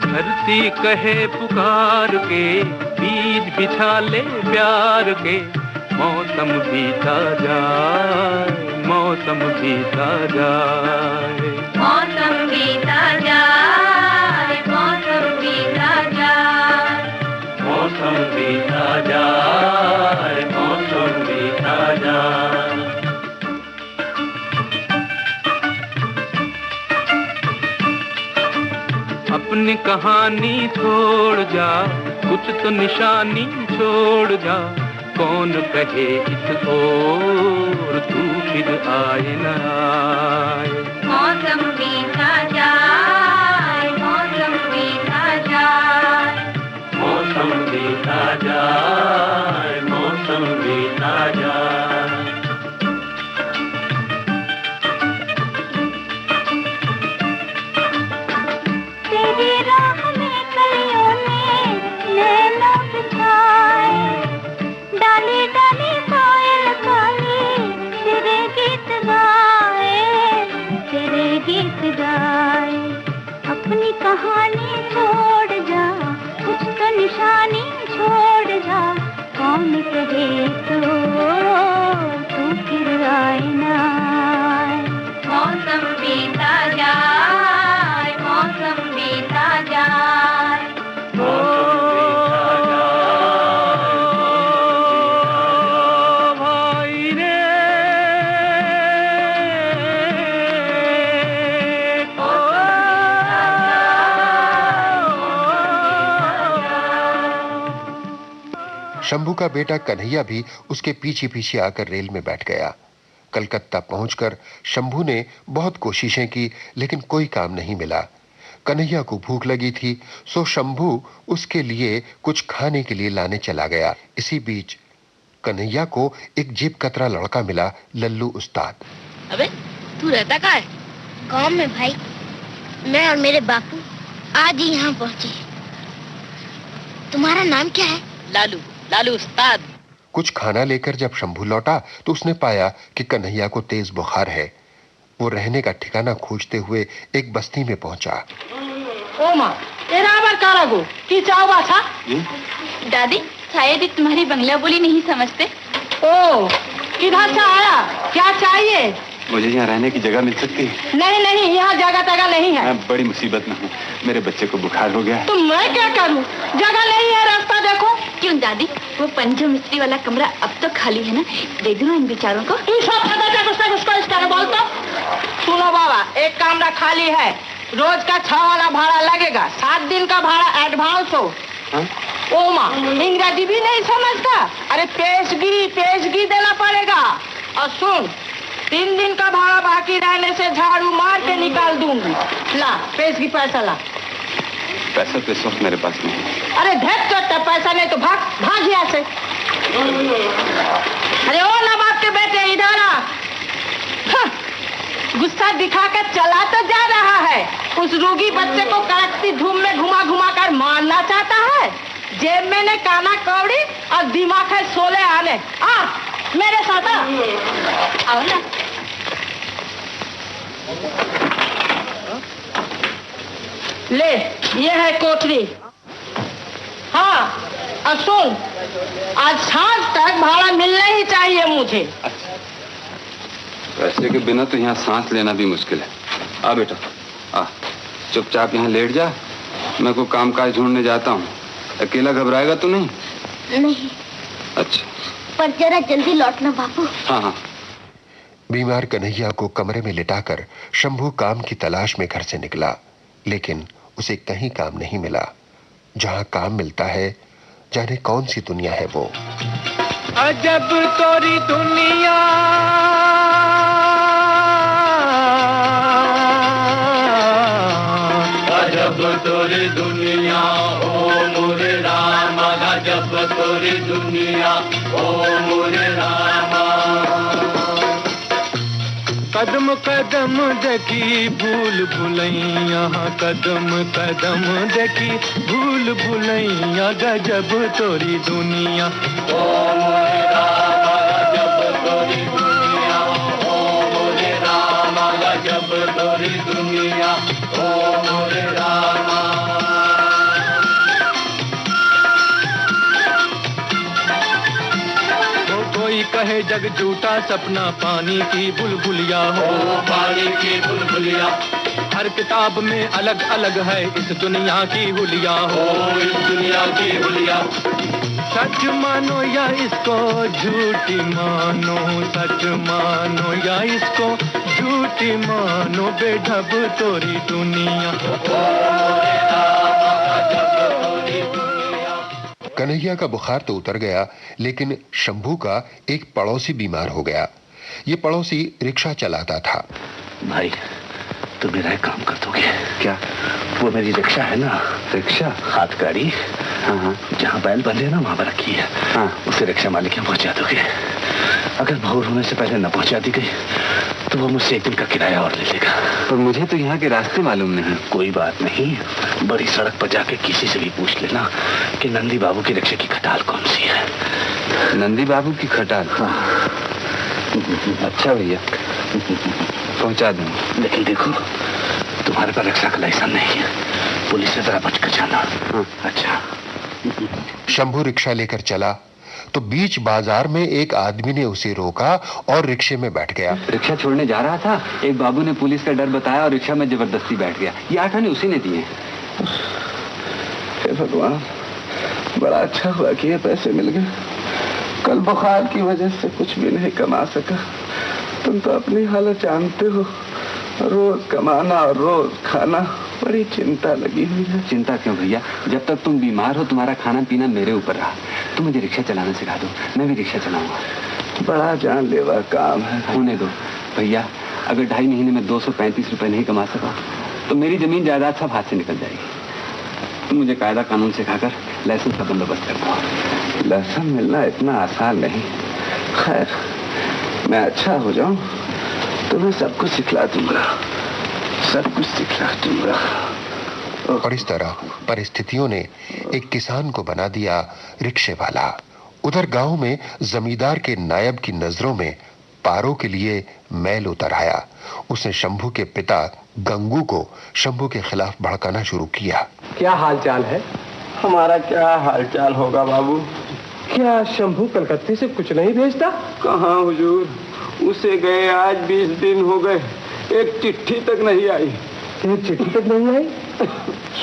धरती कहे पुकार के, बीज बिछा ले प्यार के, मौसम बीता जाए, मौसम बीता जाए, मौसम बीता जाए, मौसम बीता जाए, मौसम बीता जाए, मौसम बीता जाए। अपनी कहानी छोड़ जा, कुछ तो निशानी छोड़ जा, कौन कहे इस ओर तू फिर आए न आए। मौसम बीता जाए, मौसम बीता जाए, मौसम बीता जाए, मौसम बीता जाए। तेरी राह में कलियों ने नैना बिछाए, डाली डाली कोयल काली तेरे गीत गाए, तेरे गीत गाए। अपनी कहानी छोड़ जा, कुछ तो निशानी छोड़ जा, कौन कहे तो तू फिर आए ना आए। मौसम बीता जाए, मौसम बीता जाए, भाई रे शंभू का बेटा कन्हैया भी उसके पीछे पीछे आकर रेल में बैठ गया। कलकत्ता पहुंचकर शंभू ने बहुत कोशिशें की, लेकिन कोई काम नहीं मिला। कन्हैया को भूख लगी थी, सो शंभू उसके लिए कुछ खाने के लिए लाने चला गया। इसी बीच कन्हैया को एक जेब कतरा लड़का मिला, लल्लू उस्ताद। अबे तू रहता कहाँ है? गांव में भाई। मैं और मेरे बापू आज ही यहाँ पहुँचे। तुम्हारा नाम क्या है? लालू, लालू उस्ताद। कुछ खाना लेकर जब शंभू लौटा तो उसने पाया कि कन्हैया को तेज बुखार है। वो रहने का ठिकाना खोजते हुए एक बस्ती में पहुंचा। ओ माँ, तेरा आवर कारागो की चाव बाछा? दादी शायद ही तुम्हारी बंगला बोली नहीं समझते। ओ किधर से आया, क्या चाहिए? मुझे यहाँ रहने की जगह मिल सकती है? नहीं नहीं, यहाँ जगह तगह नहीं है। मैं बड़ी मुसीबत में हूँ, मेरे बच्चे को बुखार हो गया है। तो मैं क्या करूँ? जगह नहीं है, रास्ता देखो। क्यों दादी, वो पंजो मिस्त्री वाला कमरा अब तो खाली है ना, दे दो इन बेचारों को। तू सब इसका बोलता। सुनो बाबा, एक कमरा खाली है, रोज का 6 वाला भाड़ा लगेगा, 7 दिन का भाड़ा एडवांस हो। ओ माँ, इंग्रेजी भी नहीं समझता? अरे पेशगी देना पड़ेगा। और सुन, 3 दिन का भाड़ा बाकी रहने से झाड़ू मार के निकाल दूंगी। ला पेशगी पैसा ला। पैसा तो इस वक्त मेरे पास नहीं है। अरे भेद करता, पैसा नहीं तो भाग यहाँ से। अरे ओ नवाब के बेटे, इधर आ। गुस्सा दिखाकर चला तो जा रहा है, उस रोगी बच्चे को कड़कती धूम में घुमा कर मारना चाहता है। जेब में ने काना कौड़ी और दिमाग है 16 आने। आ मेरे साथ आओ ना। ले, ये है कोठरी। हाँ, और सुन, आज सांझ तक भाड़ा मिलना ही चाहिए मुझे। पैसे के बिना तो यहाँ सांस लेना भी मुश्किल है। आ बेटा, आ चुपचाप यहाँ लेट जा, मैं कोई काम काज ढूंढने जाता हूँ। अकेला घबराएगा तो नहीं? नहीं। अच्छा, पर जरा जल्दी लौटना बापू। हाँ हाँ। बीमार कन्हैया को कमरे में लिटाकर शंभू काम की तलाश में घर से निकला, लेकिन उसे कहीं काम नहीं मिला। जहां काम मिलता है, जाने कौन सी दुनिया है वो। अजब तोरी दुनिया, तोरी दुनिया ओ मोरे रामा, गजब तोरी दुनिया ओ मोरे रामा। कदम कदम देखी भूल भुलैया, कदम कदम देखी भूल भुलैया, गजब तोरी दुनिया ओ मोरे रामा, गजब तोरी दुनिया ओ मोरे रामा, गजब तोरी दुनिया ओ मोरे रामा। कोई कहे जग झूठा सपना पानी की बुलबुलिया हो, पानी की बुलबुलिया। हर किताब में अलग अलग है इस दुनिया की हुलिया हो, इस दुनिया की हुलिया। सच मानो या इसको झूठी मानो, सच मानो या इसको झूठी मानो, बेढब तोरी दुनिया। कन्हैया का बुखार तो उतर गया, लेकिन शंभू का एक पड़ोसी बीमार हो गया। ये पड़ोसी रिक्शा चलाता था। भाई तो मेरा एक काम कर दोगे क्या? वो मेरी रिक्शा है ना, रिक्शा हाथ गाड़ी, हाँ, जहाँ बैल बंधे ना वहां पर रखी है, हाँ, उसे रिक्शा मालिक के पहुंचा दोगे। अगर भोर होने से पहले न पहुंचा दी गई तो वो मुझसे एक दिन का किराया और ले लेगा। पर मुझे तो यहाँ के रास्ते मालूम नहीं। कोई बात नहीं, बड़ी सड़क पर जाके किसी से भी पूछ लेना कि नंदी बाबू की रिक्शा की खटाल कौन सी है। नंदी बाबू की खटाल? हाँ। अच्छा भैया, पहुंचा दूंगा। लेकिन देखो, तुम्हारे पर रिक्शा का लाइसेंस नहीं है, पुलिस से जरा बच कर जाना। हाँ। अच्छा। शंभू रिक्शा लेकर चला तो बीच बाजार में एक आदमी ने उसे रोका और रिक्शे में बैठ गया। रिक्शा छोड़ने जा रहा था, एक बाबू ने पुलिस का डर बताया और रिक्शा में जबरदस्ती बैठ गया। ये 8 आने उसी ने दिए। हे भगवान, बड़ा अच्छा हुआ कि ये पैसे मिल गए। कल बुखार की वजह से कुछ भी नहीं कमा सका। तुम तो अपनी हालत जानते हो, रोज कमाना और रोज खाना, बड़ी चिंता लगी हुई है। चिंता क्यों भैया, जब तक तुम बीमार हो तुम्हारा खाना पीना मेरे ऊपर रहा। तुम मुझे रिक्शा चलाना सिखा दो, मैं भी रिक्शा चलाऊंगा। बड़ा जानलेवा काम है। होने दो भैया, अगर 2.5 महीने में 235 रुपए नहीं कमा सका तो मेरी जमीन जायदाद सब हाथ से निकल जाएगी। तुम मुझे कायदा कानून सिखाकर लाइसेंस का बंदोबस्त कर दो। लाइसेंस मिलना इतना आसान नहीं। खैर, मैं अच्छा हो जाऊं तो मैं सब कुछ सिखला दूंगा, सब कुछ सिखला दूंगा। और इस तरह परिस्थितियों ने एक किसान को बना दिया रिक्शे वाला। उधर गांव में जमींदार के नायब की नजरों में पारों के लिए मैल उतर आया। उसने शंभू के पिता गंगू को शंभू के खिलाफ भड़काना शुरू किया। क्या हालचाल है? हमारा क्या हालचाल होगा बाबू? क्या शंभू कलकत्ते से कुछ नहीं भेजता? कहाँ हुजूर, उसे गए आज 20 दिन हो गए, एक चिट्ठी तक नहीं आई। एक चिट्ठी तक नहीं आई?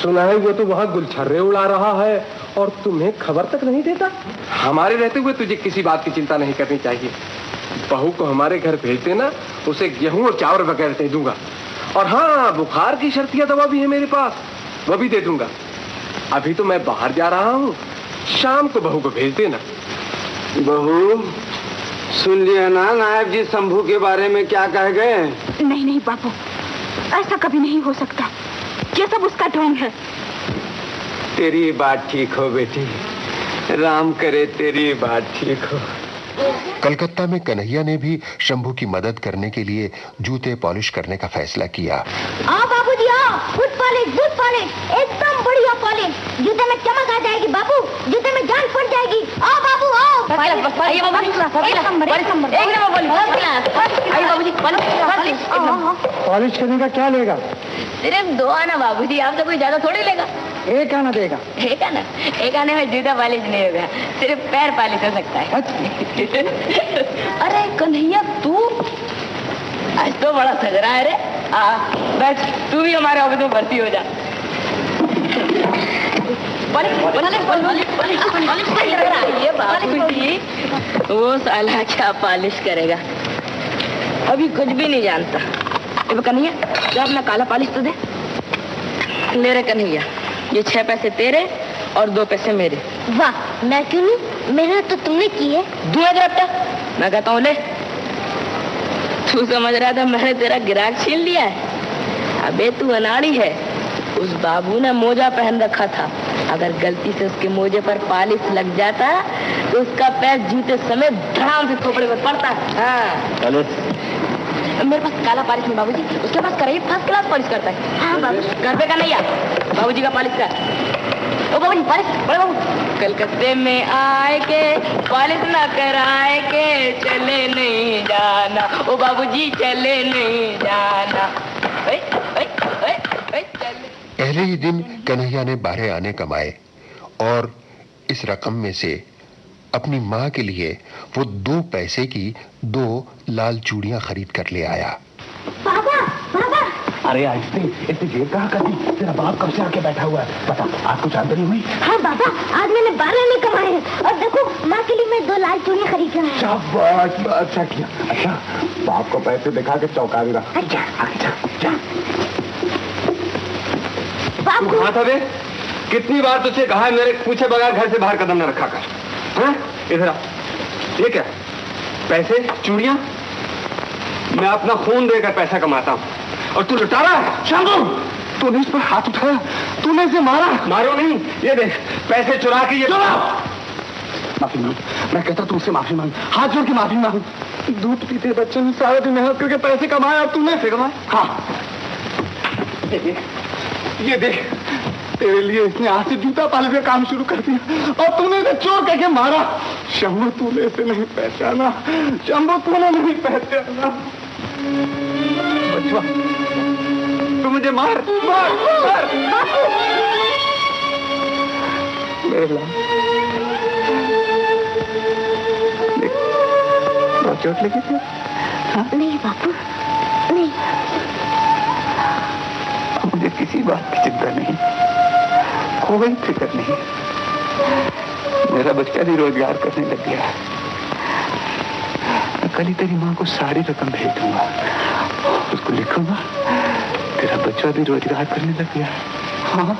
सुना है वो तो वहाँ गुलछर्रे उड़ा रहा है और तुम्हें खबर तक नहीं देता। हमारे रहते हुए तुझे किसी बात की चिंता नहीं करनी चाहिए। बहू को हमारे घर भेज देना, उसे गेहूं और चावल वगैरह दे दूंगा। और हाँ, बुखार की शर्तिया दवा भी है मेरे पास, वो भी दे दूंगा। अभी तो मैं बाहर जा रहा हूँ, शाम को बहू को भेज देना। बहू, सुन लिया ना नायब जी शंभू के बारे में क्या कह गए? नहीं नहीं बाबू, ऐसा कभी नहीं हो सकता। ये सब उसका ढोंग है। तेरी बात ठीक हो बेटी, राम करे तेरी बात ठीक हो। कलकत्ता में कन्हैया ने भी शंभू की मदद करने के लिए जूते पॉलिश करने का फैसला किया। आओ बाबूजी आओ, बूट पॉलिश एकदम बढ़िया पॉलिश। जूते में चमक आ जाएगी बाबू, जूते में जान पड़ जाएगी। आओ बाबू आओ। पॉलिश करने का क्या लेगा? सिर्फ 2 आना बाबूजी, आपसे कोई ज्यादा थोड़ी लेगा। 1 आना देगा? 1 आना? 1 आने में जूता पॉलिश नहीं होगा, सिर्फ पैर पॉलिश हो सकता है। अरे कन्हैया तू आज तो बड़ा सज रहा है रे। बैठ, तू भी हमारे ऑफिस में भर्ती हो जा। बाबूजी वो साला क्या पॉलिश करेगा, अभी कुछ भी नहीं जानता। कन्हैया जा अपना काला पॉलिश तो दे। ले रे कन्हैया, ये 6 पैसे तेरे और 2 पैसे मेरे। वाह, मैं क्यों नहीं, मेहनत तो तुमने की है। मैं कहता हूँ ले। तू समझ रहा था मैंने तेरा गिराक छीन लिया है? अबे तू अनाड़ी है, उस बाबू ने मोजा पहन रखा था, अगर गलती से उसके मोजे पर पालिश लग जाता तो उसका पैर जूते समेत धड़ाम से थोपड़े में पड़ता। हाँ मेरे पास काला पालिश नहीं बाबूजी, उसके पास कढ़ाई फर्स्ट क्लास पॉलिश करता है। हाँ बाबू, घर पे का नहीं है, बाबूजी का पालिश का। ओ बाबूजी पालिश, बड़े बाबू कलकत्ते में आए के पालिश ना कराए के चले नहीं जाना, ओ बाबूजी चले नहीं जाना। पहले ही दिन कन्हैया ने 12 आने कमाए और इस रकम में से अपनी माँ के लिए वो 2 पैसे की 2 लाल चूड़ियां खरीद कर ले आया। बाबा बाबा, अरे आहिस्ते, इतनी देर कहाँ कर दी? तेरा बाप कब से आके बैठा हुआ है? बता, आज कुछ आमदनी हुई? हाँ बाबा, आज मैंने 12 नहीं कमाए हैं और देखो माँ के लिए मैं 2 लाल चूड़ियां खरीद लाया। शाबाश, अच्छा किया। अच्छा, बाप को पैसे दिखा के चौंका देना। अच्छा अच्छा। तू कहाँ था बे? कितनी बार तुझसे कहा है मेरे पूछे बगैर घर से बाहर कदम न रखा कर। हाँ? इधर आ। ये क्या? पैसे, चूड़ियां? मैं अपना खून देकर पैसा कमाता हूँ और तू लुटा रहा है। शंभू, तूने इस पर हाथ उठाया, तूने इसे मारा। मारो नहीं, ये देख पैसे चुरा के ये। माफी मांग, मैं कहता तू उससे माफी मांग, हाथ जोड़ के माफी मांग। दूध पीते बच्चे ने सारे दिन मेहनत करके पैसे कमाए और तूने ऐसे कमाए? हाँ, ये देख तेरे लिए इसने आज से जूता पालने का काम शुरू कर दिया और तूने इसे चोर करके मारा। शंभू, तूने इसे नहीं पहचाना। शंभू, तूने नहीं पहचाना। बचवा, तू मुझे मार मार मार। मेरे लाल, बहुत चोट लगी थी? हाँ? नहीं बापू, नहीं। मुझे किसी बात की चिंता नहीं, कोई फिक्र नहीं। मेरा बच्चा भी रोजगार करने लग गया। मैं कल ही तेरी माँ को सारी रकम भेज दूंगा, उसको लिखूंगा तेरा बच्चा भी रोजगार करने लग गया। हाँ,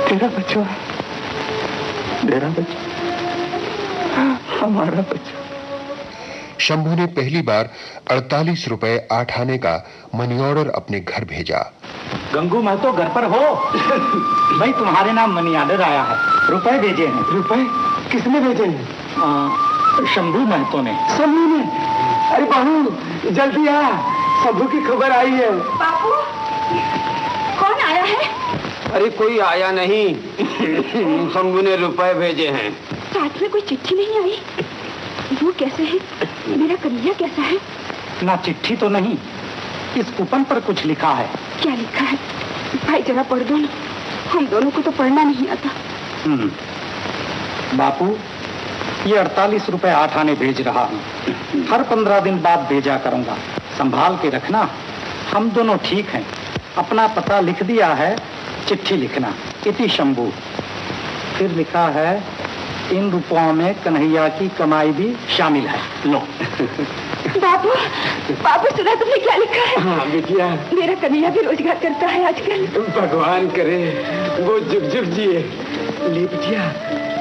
तेरा बच्चा, मेरा बच्चा, हमारा बच्चा। शंभू ने पहली बार 48 रुपए 8 आने का मनी ऑर्डर अपने घर भेजा। गंगू महतो घर पर हो? भाई तुम्हारे नाम मनी ऑर्डर आया है, रुपए भेजे हैं। रुपए किसने भेजे हैं? शंभू महतो ने। शंभू ने? अरे बहू जल्दी आ, शंभू की खबर आई है। बापू, कौन आया है? अरे कोई आया नहीं, शंभू ने रुपए भेजे हैं। साथ में कोई चिट्ठी नहीं आई? वो कैसे है? मेरा कन्हैया कैसा है? ना चिट्ठी तो नहीं, इस कूपन पर कुछ लिखा है। क्या लिखा है? भाई जरा पढ़ दो ना, हम दोनों को तो पढ़ना नहीं आता। बापू, ये 48 रुपए 8 आने भेज रहा हूँ, हर 15 दिन बाद भेजा करूंगा, संभाल के रखना। हम दोनों ठीक हैं, अपना पता लिख दिया है, चिट्ठी लिखना। इति शंभू। फिर लिखा है, इन रुपयों में कन्हैया की कमाई भी शामिल है। लो। बाबू, बाबू सुना तुमने क्या लिखा है? हाँ बिटिया, मेरा कन्हैया भी रोजगार करता है आजकल। भगवान करे वो जुग जुग जिए। ले बिटिया,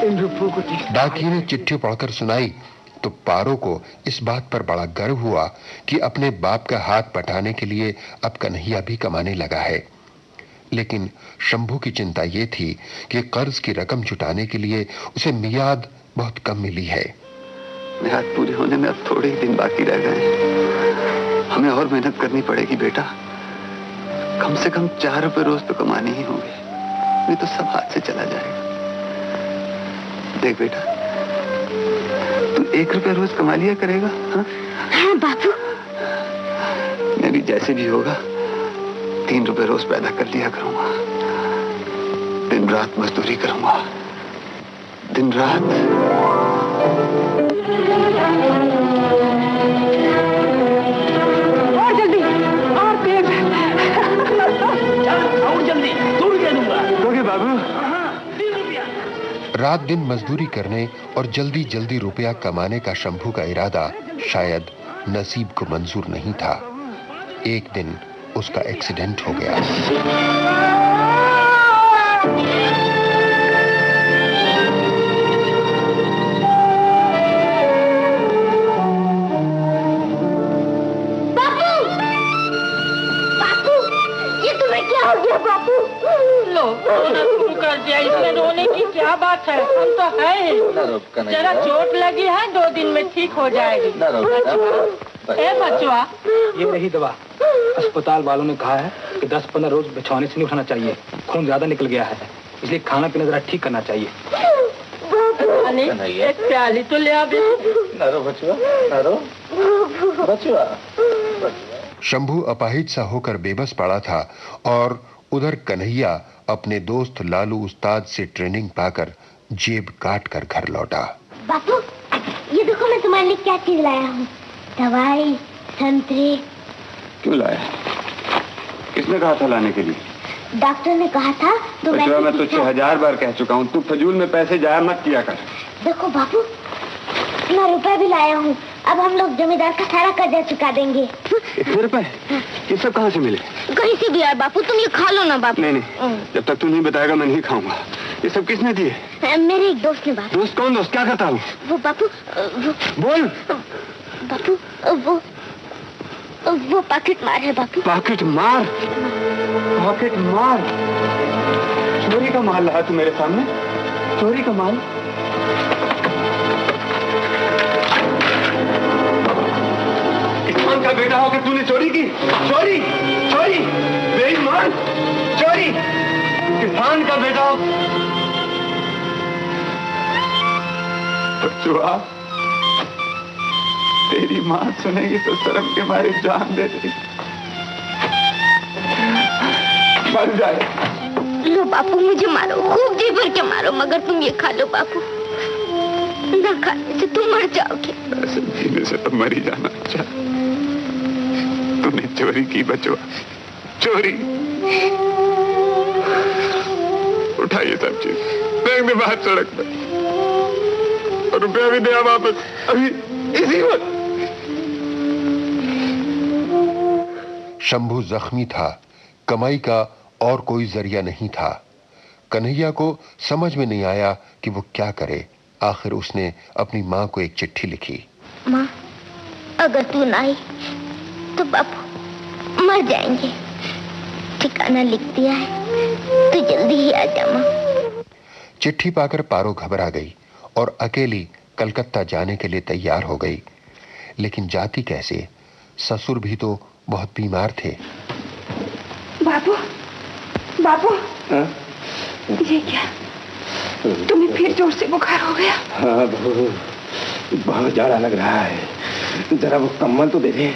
इन रुपयों को देख। डाकिये ने चिट्ठी पढ़कर सुनाई तो पारो को इस बात पर बड़ा गर्व हुआ कि अपने बाप का हाथ बटाने के लिए अब कन्हैया भी कमाने लगा है। लेकिन शंभू की चिंता ये थी कि कर्ज की रकम जुटाने के लिए उसे मियाद बहुत कम मिली है। मियाद पूरी होने में अब थोड़े ही दिन बाकी रह गए। हमें और मेहनत करनी पड़ेगी बेटा। कम से कम 4 रुपए रोज तो कमाने ही होंगे, नहीं तो सब हाथ से चला जाएगा। देख बेटा, तू 1 रुपया रोज कमा लिया करेगा। हाँ? हाँ बापू। मैं भी जैसे भी होगा 3 रुपए रोज पैदा कर लिया करूंगा। दिन रात मजदूरी करूंगा, दिन रात। और जल्दी, और तेज। और जल्दी, दूर दे दूंगा। दोगे बाबू? रात दिन मजदूरी करने और जल्दी जल्दी रुपया कमाने का शंभू का इरादा शायद नसीब को मंजूर नहीं था। एक दिन उसका एक्सीडेंट हो गया। बापू, बापू, ये तुम्हें क्या हो गया बापू? भैया, इसमें रोने की क्या बात है? हम तो है ही। जरा चोट लगी है, 2 दिन में ठीक हो जाएगी। बचवा, ये रही दवा। अस्पताल वालों ने कहा है कि 10-15 रोज बिछौने से नहीं उठाना चाहिए, खून ज्यादा निकल गया है, इसलिए खाना पीना जरा ठीक करना चाहिए। एक प्याली तो ले आ बचवा। शंभू अपाहिज सा होकर बेबस पड़ा था और उधर कन्हैया अपने दोस्त लालू उस्ताद से ट्रेनिंग पाकर जेब काट कर घर लौटा। बापू, ये देखो मैं तुम्हारे लिए क्या चीज लाया हूँ। दवाई, संतरे। क्यों लाया? किसने कहा था लाने के लिए? डॉक्टर ने कहा था तो मैं तुझसे 1000 बार कह चुका हूँ, तू फजूल में पैसे जाया मत किया कर। देखो बापू, मैं रुपए भी लाया हूँ। अब हम लोग जमींदार का सारा कर्जा चुका देंगे। इतने रुपए? ये सब कहाँ से मिले? कहीं से भी यार बापू, तुम ये खा लो ना बापू। नहीं, जब तक तू नहीं बताएगा मैं नहीं खाऊंगा। ये सब किसने दिए? मेरे एक दोस्त ने बापू। दोस्त? कौन दोस्त? क्या करता हूँ? वो बापू, बोल बापू। वो पॉकेट मार है बापू। पॉकेट मार? पॉकेट मार? चोरी का माल लाया तू मेरे सामने? चोरी का माल? किसान का बेटा होकर तूने चोरी की? चोरी, चोरी, बेईमान, चोरी। किसान का बेटा हो। बच्चुआ, तेरी माँ सुनेगी तो शर्म के मारे जान दे देगी। मर जाए। लो बापू, मुझे मारो, खूब जी भर के मारो, मगर तुम ये खा लो बापू। ना खाने से तुम मर जाओगे। ऐसे जीने से तो मर ही जाना अच्छा। तूने चोरी की बचुआ, चोरी। उठा ये सब चीज, फेंक दे बाहर सड़क पे। और रुपया भी दे वापस, अभी इसी वक्त। शंभू जख्मी था, कमाई का और कोई जरिया नहीं था। कन्हैया को समझ में नहीं आया कि वो क्या करे। आखिर उसने अपनी माँ को एक चिट्ठी लिखी। माँ, अगर तू ना आई तो बापू मर जाएंगे। ठिकाना लिख दिया है, तो जल्दी ही आ जा माँ। चिट्ठी पाकर पारो घबरा गई और अकेली कलकत्ता जाने के लिए तैयार हो गई। लेकिन जाती कैसे? ससुर भी तो बहुत बीमार थे। बाबू, बाबू, ये क्या? तुम्हें फिर जोर से बुखार हो गया? हाँ बहू, बहुत जाड़ा लग रहा है, जरा वो कम्बल तो दे दे।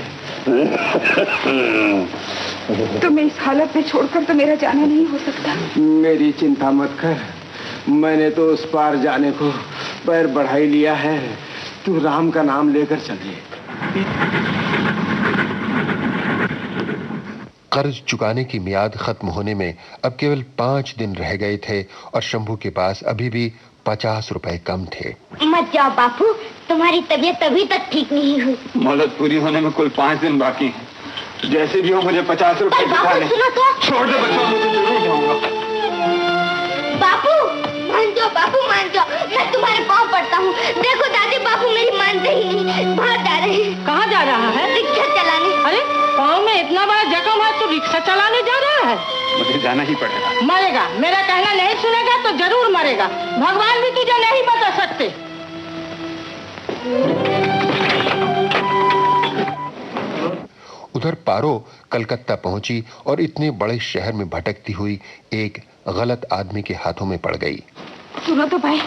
तुम्हें इस हालत में छोड़कर तो मेरा जाना नहीं हो सकता। मेरी चिंता मत कर, मैंने तो उस पार जाने को पैर बढ़ा ही लिया है। तू राम का नाम लेकर चले। कर्ज चुकाने की मियाद खत्म होने में अब केवल 5 दिन रह गए थे और शंभू के पास अभी भी 50 रुपए कम थे। मत जाओ बापू, तुम्हारी तबीयत अभी तक ठीक नहीं हुई। मोहलत पूरी होने में कुल 5 दिन बाकी हैं। जैसे भी हो मुझे 50 रुपए दिखा दे। छोड़ दे बच्चों, मैं तो जरूर जाऊंगा। बापू मान जाओ, बापू मान जाओ, मैं तुम्हारे पाँव पड़ता हूँ। देखो दादी, बापू मेरी मानते ही नहीं, बाहर जा रहे हैं। कहाँ जा रहा है? रिक्शा चलाने। अरे पाँव में इतना बड़ा जख्म है तो रिक्शा चलाने जा रहा है? मुझे जाना ही पड़ेगा। मरेगा, मेरा कहना नहीं सुनेगा तो जरूर मरेगा। भगवान भी तुझे नहीं बता सकते। उधर पारो कलकत्ता पहुंची और इतने बड़े शहर में भटकती हुई एक गलत आदमी के हाथों में पड़ गई। सुनो तो भाई,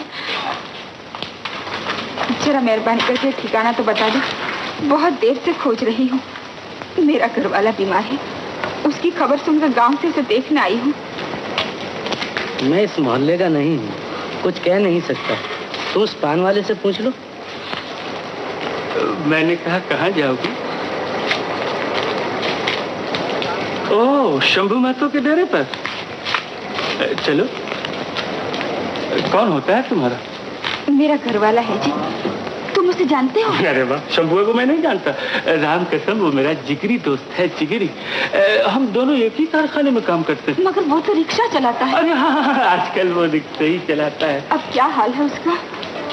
जरा मेहरबानी करके ठिकाना तो बता दो। बहुत देर से खोज रही हूँ। मेरा घर वाला बीमार है, उसकी खबर सुनकर गांव से उसे देखने आई हूँ। मैं इस मोहल्ले का नहीं हूँ, कुछ कह नहीं सकता। तुम उस पान वाले से पूछ लो। मैंने कहा कहाँ जाओगी? ओह, शंभू महतो के डेरे पर। चलो। कौन होता है तुम्हारा? मेरा घर वाला है जी। तुम उसे जानते हो? अरे वाह, शंभू को मैं नहीं जानता। राम कसम, वो मेरा जिगरी दोस्त है, जिगरी। हम दोनों एक ही कारखाने में काम करते हैं। मगर वो तो रिक्शा चलाता है। अरे हाँ, आजकल वो रिक्शा ही चलाता है। अब क्या हाल है उसका?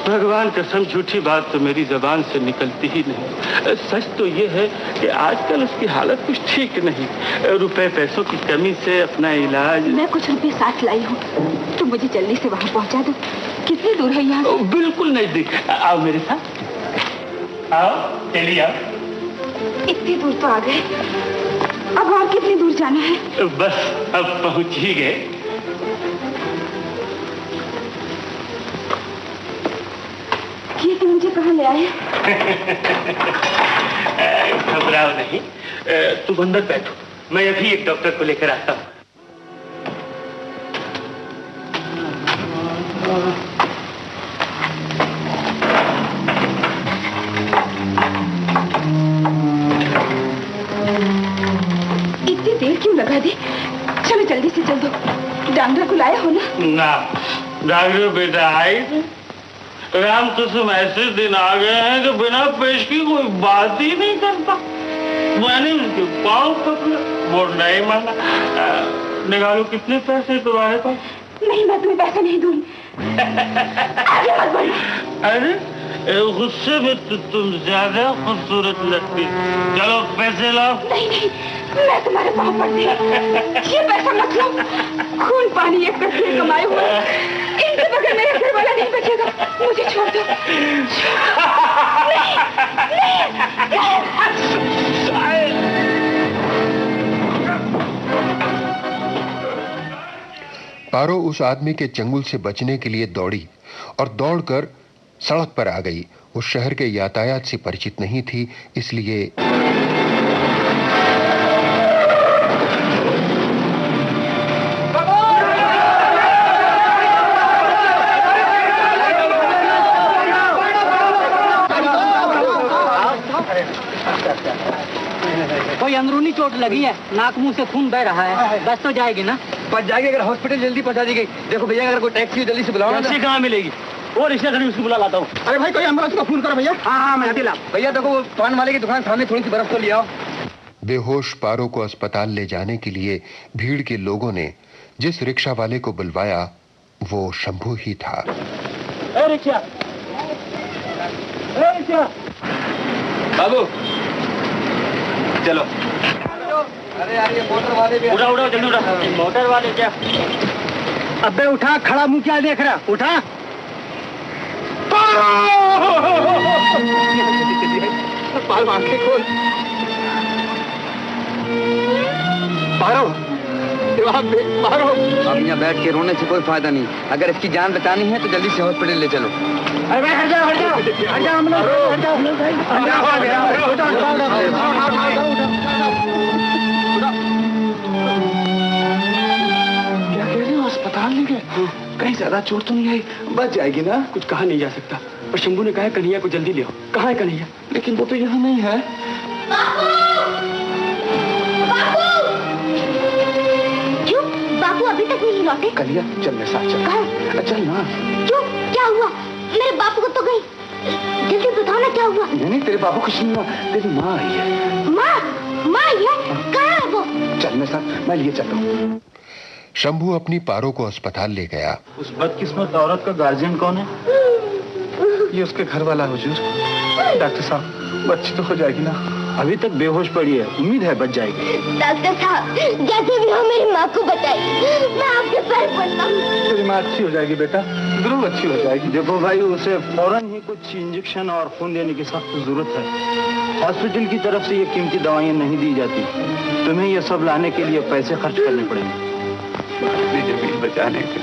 भगवान कसम झूठी बात तो मेरी जबान से निकलती ही नहीं। सच तो ये है कि आजकल उसकी हालत कुछ ठीक नहीं। रुपए पैसों की कमी से अपना इलाज। मैं कुछ रुपए साथ लाई हूँ, तुम मुझे जल्दी से वहाँ पहुँचा दो। कितनी दूर है यहाँ से? बिल्कुल नजदीक। आओ मेरे साथ, आओ चलिए आओ। इतनी दूर तो आ गए, अब और कितनी दूर जाना है? बस अब पहुँच ही गए। ये तुम मुझे कहाँ ले आए? घबराओ नहीं, तुम अंदर बैठो, मैं अभी एक डॉक्टर को लेकर आता हूँ। इतनी देर क्यों लगा दी? चलो जल्दी से चल दो। डॉक्टर को लाया हो ना? ना, डॉक्टर बेटा आई थी। राम कसम ऐसे दिन आ गए हैं कि बिना पेश की कोई बात ही नहीं करता। मैंने उनके पाँव पकड़े, वो नहीं माना। निकालो कितने पैसे तुम्हारे पास? नहीं, मैं तुम्हें पैसा नहीं दूंगी। आगे मत बढ़ो। अरे गुस्से में तो तुम ज्यादा खूबसूरत लगती। चलो पैसे लाओ। नहीं नहीं, मैं तुम्हारे पाँव पड़ती। ये पैसा मत लो, खून पानी एक करके कमाए हुए। इनसे बगैर मेरा घर वाला नहीं बचेगा। मुझे छोड़ दो। पारो उस आदमी के चंगुल से बचने के लिए दौड़ी और दौड़कर सड़क पर आ गई। वो शहर के यातायात से परिचित नहीं थी, इसलिए कोई अंदरूनी चोट लगी है, नाक मुंह से खून बह रहा है। बस तो जाएगी ना? बच जाएगी अगर हॉस्पिटल जल्दी पहुंचा दी गई। देखो भैया, अगर कोई टैक्सी जल्दी से बुलाओ। टैक्सी कहाँ मिलेगी? वो रिक्शा खड़ी, उसको बुला लाता हूँ। अरे भाई, कोई एम्बुलेंस को फोन करो भैया। हाँ, मैं अभी ला। भैया देखो, वो पान वाले की दुकान सामने थोड़ी सी बर्फ तो ले आओ। बेहोश पारो को अस्पताल ले जाने के लिए भीड़ के लोगों ने जिस रिक्शा वाले को बुलवाया वो शंभू ही था। रिक्शा बाबू चलो। अरे यार, ये मोटर वाले भी उठा उठा जल्दी उठा। मोटर वाले क्या? अबे उठा, खड़ा मुंह क्या देख रहा? उठा। पारो आंखें खोल। पारो, पारो। अब यहाँ बैठ के रोने से कोई फायदा नहीं। अगर इसकी जान बचानी है तो जल्दी से हॉस्पिटल ले चलो। अरे भाई हट जाओ, हट जाओ, हट जाओ, हम लोग हट जाओ, क्या कह रहे हो? अस्पताल ले गए? कहीं ज्यादा चोट तो नहीं आई? बच जाएगी ना? कुछ कहा नहीं जा सकता, पर शंभू ने कहा कन्हैया को जल्दी ले आओ। कहाँ है कन्हैया? लेकिन वो तो यहाँ नहीं है। बापू अभी तक नहीं लौटे। कन्हैया चल मेरे साथ चल। कहाँ? चल ना। क्यों, क्या हुआ? मेरे बापू को तो गई। जल्दी बताओ ना क्या हुआ। नहीं, तेरे बापू कुछ नहीं हुआ। तेरी माँ आई है। माँ आई है? कहाँ है वो? चल मेरे साथ, मैं लिए चलता हूँ। शंभू अपनी पारो को अस्पताल ले गया। उस बदकिस्मत औरत का गार्जियन कौन है? ये उसके घर वाला हुजूर। डॉक्टर साहब, बच्ची तो हो जाएगी ना? अभी तक बेहोश पड़ी है, उम्मीद है बच जाएगी। डॉक्टर साहब, जैसे भी हो मेरी माँ को बताइए। मैं आपके पैर पड़ता हूँ। तेरी माँ अच्छी हो जाएगी बेटा, जरूर अच्छी हो जाएगी। देखो भाई, उसे फौरन ही कुछ इंजेक्शन और खून देने की सख्त जरूरत है। हॉस्पिटल की तरफ से ये कीमती दवाइयाँ नहीं दी जाती। तुम्हें ये सब लाने के लिए पैसे खर्च करने पड़ेंगे। अपनी जमीन बचाने के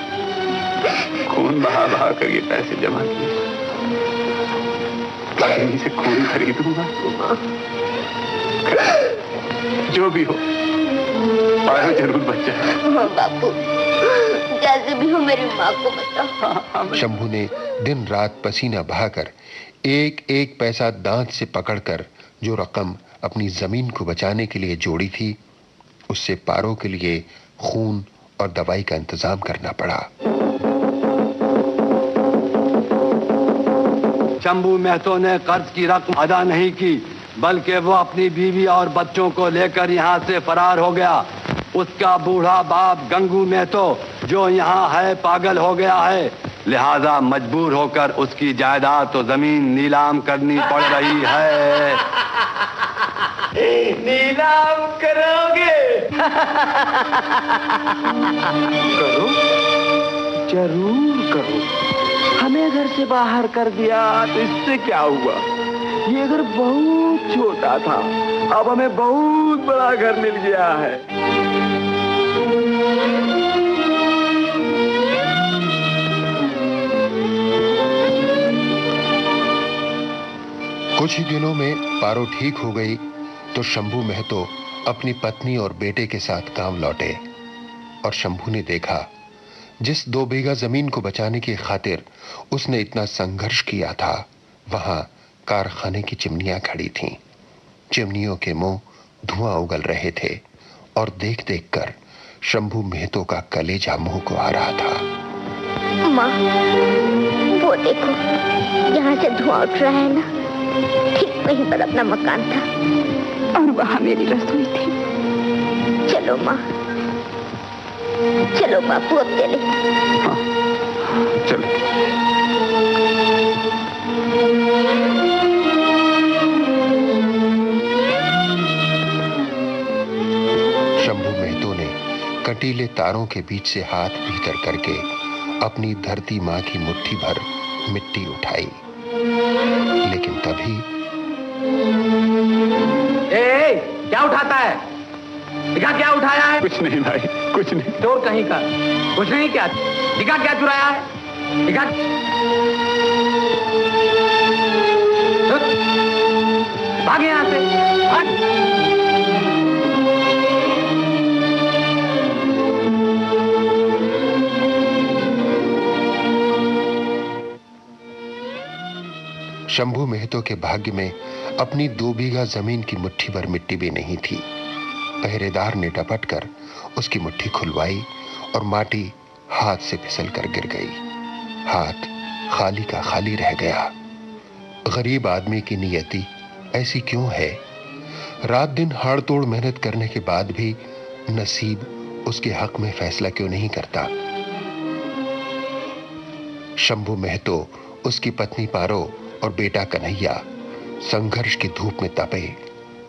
खून बहा बहा कर ये पैसे जमा किए। आदमी से खून खरीदूंगा। जो भी हो, पारो जरूर बच जाए। बापू, जैसे भी हो मेरी माँ को बताओ। शंभू ने दिन रात पसीना बहाकर एक एक पैसा दांत से पकड़कर जो रकम अपनी जमीन को बचाने के लिए जोड़ी थी, उससे पारो के लिए खून और दवाई का इंतजाम करना पड़ा। शंभू महतो ने कर्ज की रकम अदा नहीं की, बल्कि वो अपनी बीवी और बच्चों को लेकर यहाँ से फरार हो गया। उसका बूढ़ा बाप गंगू महतो जो यहाँ है पागल हो गया है। लिहाजा मजबूर होकर उसकी जायदाद तो जमीन नीलाम करनी पड़ रही है। नीलाम करोगे? करो, जरूर करो। हमें घर से बाहर कर दिया तो इससे क्या हुआ? ये घर बहुत छोटा था, अब हमें बहुत बड़ा घर मिल गया है। कुछ ही दिनों में पारो ठीक हो गई तो शंभू महतो अपनी पत्नी और बेटे के साथ गांव लौटे और शंभू ने देखा जिस 2 बीघा जमीन को बचाने की खातिर उसने इतना संघर्ष किया था, वहां कारखाने की चिमनियां खड़ी थीं। चिमनियों के मुंह धुआं उगल रहे थे और देख देख कर शंभू महतो का कलेजा मुंह को आ रहा था। माँ, वो देखो, यहाँ से धुआं उठ रहा है ना, ठीक वहीं पर अपना मकान था और वहाँ मेरी रसोई थी। चलो माँ, चलो बापू, अब चले। हाँ, चलो। शंभू महतो ने कटीले तारों के बीच से हाथ भीतर करके अपनी धरती माँ की मुट्ठी भर मिट्टी उठाई, लेकिन तभी क्या उठाता है? दिखा क्या उठाया है? कुछ नहीं भाई, कुछ नहीं। चोर कहीं का, कुछ नहीं। क्या दिखा, क्या चुराया है? दिखा। भाग यहाँ से, भाग। शंभू महतो के भाग्य में अपनी 2 बीघा जमीन की मुट्ठी भर मिट्टी भी नहीं थी। पहरेदार ने डपट कर उसकी मुट्ठी खुलवाई और माटी हाथ से फिसल कर गिर गई। हाथ खाली का खाली रह गया। गरीब आदमी की नियति ऐसी क्यों है? रात दिन हाड़ तोड़ मेहनत करने के बाद भी नसीब उसके हक में फैसला क्यों नहीं करता? शंभू महतो, उसकी पत्नी पारो और बेटा कन्हैया संघर्ष की धूप में तपे,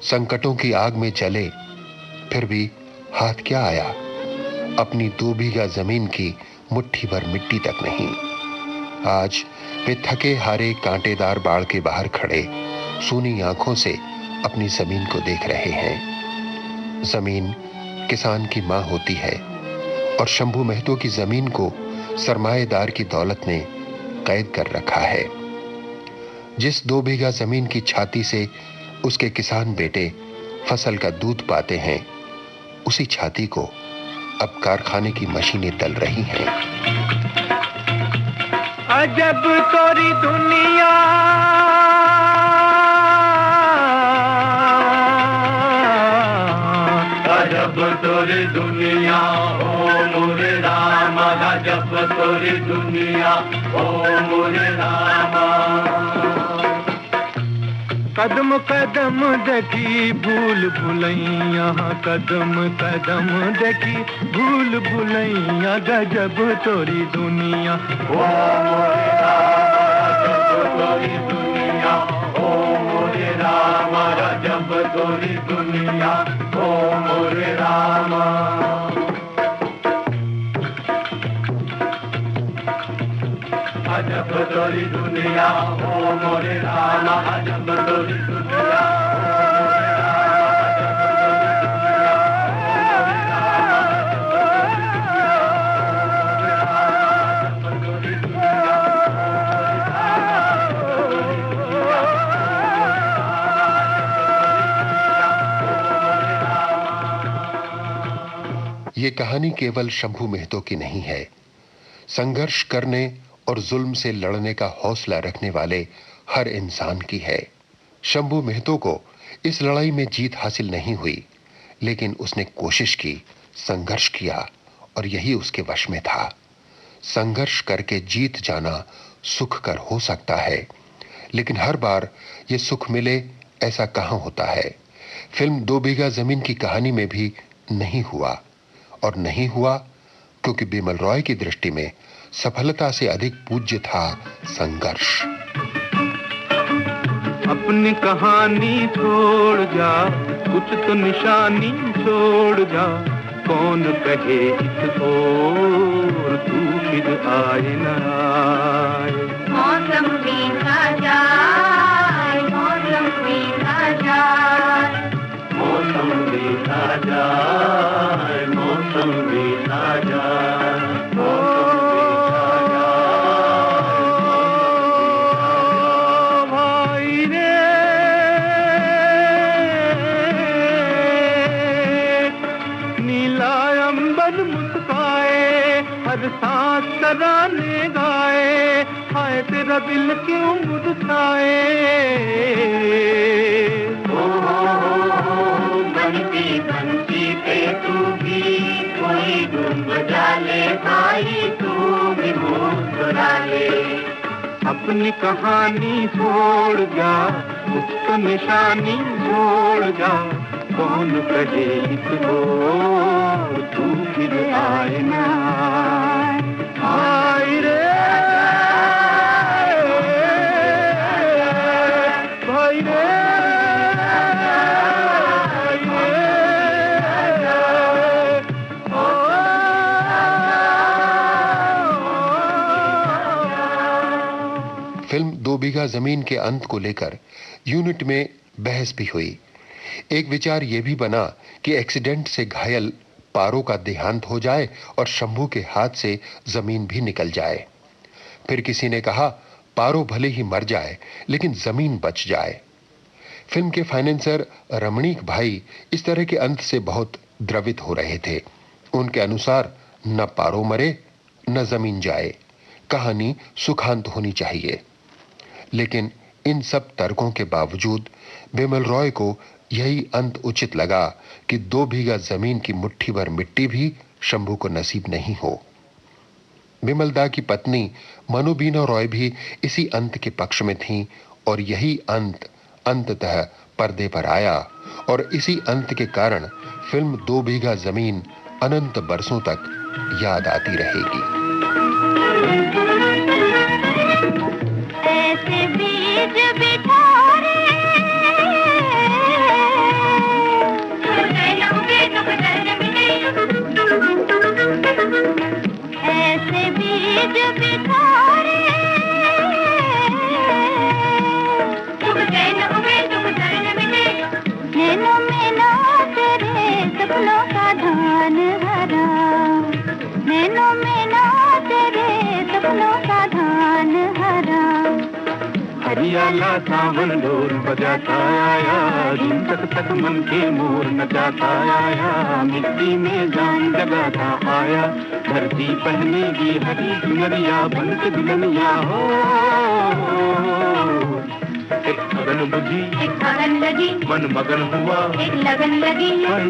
संकटों की आग में जले, फिर भी हाथ क्या आया? अपनी 2 बीघा जमीन की मुट्ठी भर मिट्टी तक नहीं। आज वे थके हारे कांटेदार बाड़ के बाहर खड़े सूनी आंखों से अपनी जमीन को देख रहे हैं। जमीन किसान की मां होती है और शंभू महतो की जमीन को सरमाएदार की दौलत ने कैद कर रखा है। जिस 2 बीघा जमीन की छाती से उसके किसान बेटे फसल का दूध पाते हैं, उसी छाती को अब कारखाने की मशीनें तल रही हैं। अजब तोरी दुनिया, अजब तोरी दुनिया, ओ मोरे रामा, अजब तोरी दुनिया, ओ मोरे रामा। कदम कदम देखी भूल भुलैया, कदम कदम देखी भूल भुलैया, गजब तोरी दुनिया, ओ मोरे रामा, गजब तोरी दुनिया, ओ मोरे रामा, गजब तोरी दुनिया, ओ मोरे रामा। अजब तोरी दुनिया, ओ मोरे रामा, अजब तोरी दुनिया, ये कहानी केवल शंभू महतो की नहीं है। संघर्ष करने और जुल्म से लड़ने का हौसला रखने वाले हर इंसान की है। शंभू महतो को इस लड़ाई में जीत हासिल नहीं हुई, लेकिन उसने कोशिश की, संघर्ष किया और यही उसके वश में था। संघर्ष करके जीत जाना सुख कर हो सकता है, लेकिन हर बार ये सुख मिले ऐसा कहां होता है। फिल्म 2 बीघा जमीन की कहानी में भी नहीं हुआ, और नहीं हुआ क्योंकि बिमल रॉय की दृष्टि में सफलता से अधिक पूज्य था संघर्ष। अपनी कहानी छोड़ जा, कुछ तो निशानी छोड़ जा, कौन कहे इस ओर तू फिर आए न आए। मौसम बीता जाए, मौसम बीता जाए, मौसम बीता जाए, मौसम बीता जाए, सांस तराने गाए, हाय तेरा दिल क्यों मुरझाए। बनती बनती पे तू भी कोई धुन बजा ले भाई, तू भी मुस्कुरा ले। अपनी कहानी छोड़ जा, कुछ तो निशानी छोड़ जा, कौन कहे इस ओर तू फिर आए ना आए रे भाई रे। फिल्म 2 बीघा जमीन के अंत को लेकर यूनिट में बहस भी हुई। एक विचार यह भी बना कि एक्सीडेंट से घायल पारो का देहांत हो जाए और शंभू के हाथ से जमीन भी निकल जाए। फिर किसी ने कहा पारो भले ही मर जाए लेकिन जमीन बच जाए। फिल्म के फाइनेंसर रमणीक भाई इस तरह के अंत से बहुत द्रवित हो रहे थे। उनके अनुसार न पारो मरे न जमीन जाए, कहानी सुखांत होनी चाहिए। लेकिन इन सब तर्कों के बावजूद बिमल रॉय को यही अंत उचित लगा कि 2 बीघा जमीन की मुट्ठी भर मिट्टी भी शंभू को नसीब नहीं हो। बिमलदा की पत्नी मनोबीना रॉय भी इसी अंत के पक्ष में थीं और यही अंत अंततः पर्दे पर आया और इसी अंत के कारण फिल्म 2 बीघा जमीन अनंत बरसों तक याद आती रहेगी। ऐसे बीज बिछारे ऐसे बीज बिछारे, तुम चैन उगे तुम दर्द मिले, नैनों में ना तेरे सपनों का धान हरा, नैनों में ना तेरे सपनों का धान हरा। हरियाला सावन ढोल बजाता आया, दिन तक तक मन के मोर नचाता आया, मिट्टी में जान जगाता आया, धरती पहनेगी हरी चुनरिया बन के दुल्हनिया हो। एक लगन बुझी एक लगन लगी, मन मगन हुआ एक लगन लगी, आय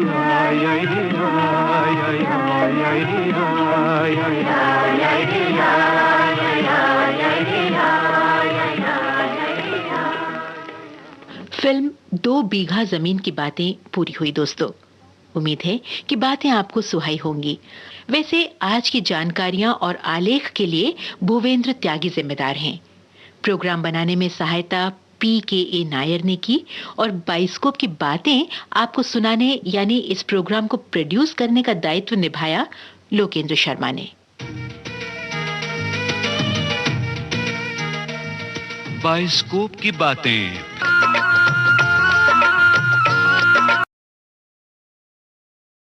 आय रे आय आय आय आय रे आय आय आय आय रे आय आय आय रे आय। फिल्म 2 बीघा जमीन की बातें पूरी हुई दोस्तों। उम्मीद है कि बातें आपको सुहाई होंगी। वैसे आज की जानकारियां और आलेख के लिए भूवेंद्र त्यागी जिम्मेदार हैं। प्रोग्राम बनाने में सहायता PKA नायर ने की और बाइस्कोप की बातें आपको सुनाने यानी इस प्रोग्राम को प्रोड्यूस करने का दायित्व निभाया लोकेंद्र शर्मा ने। बाइस्कोप की बातें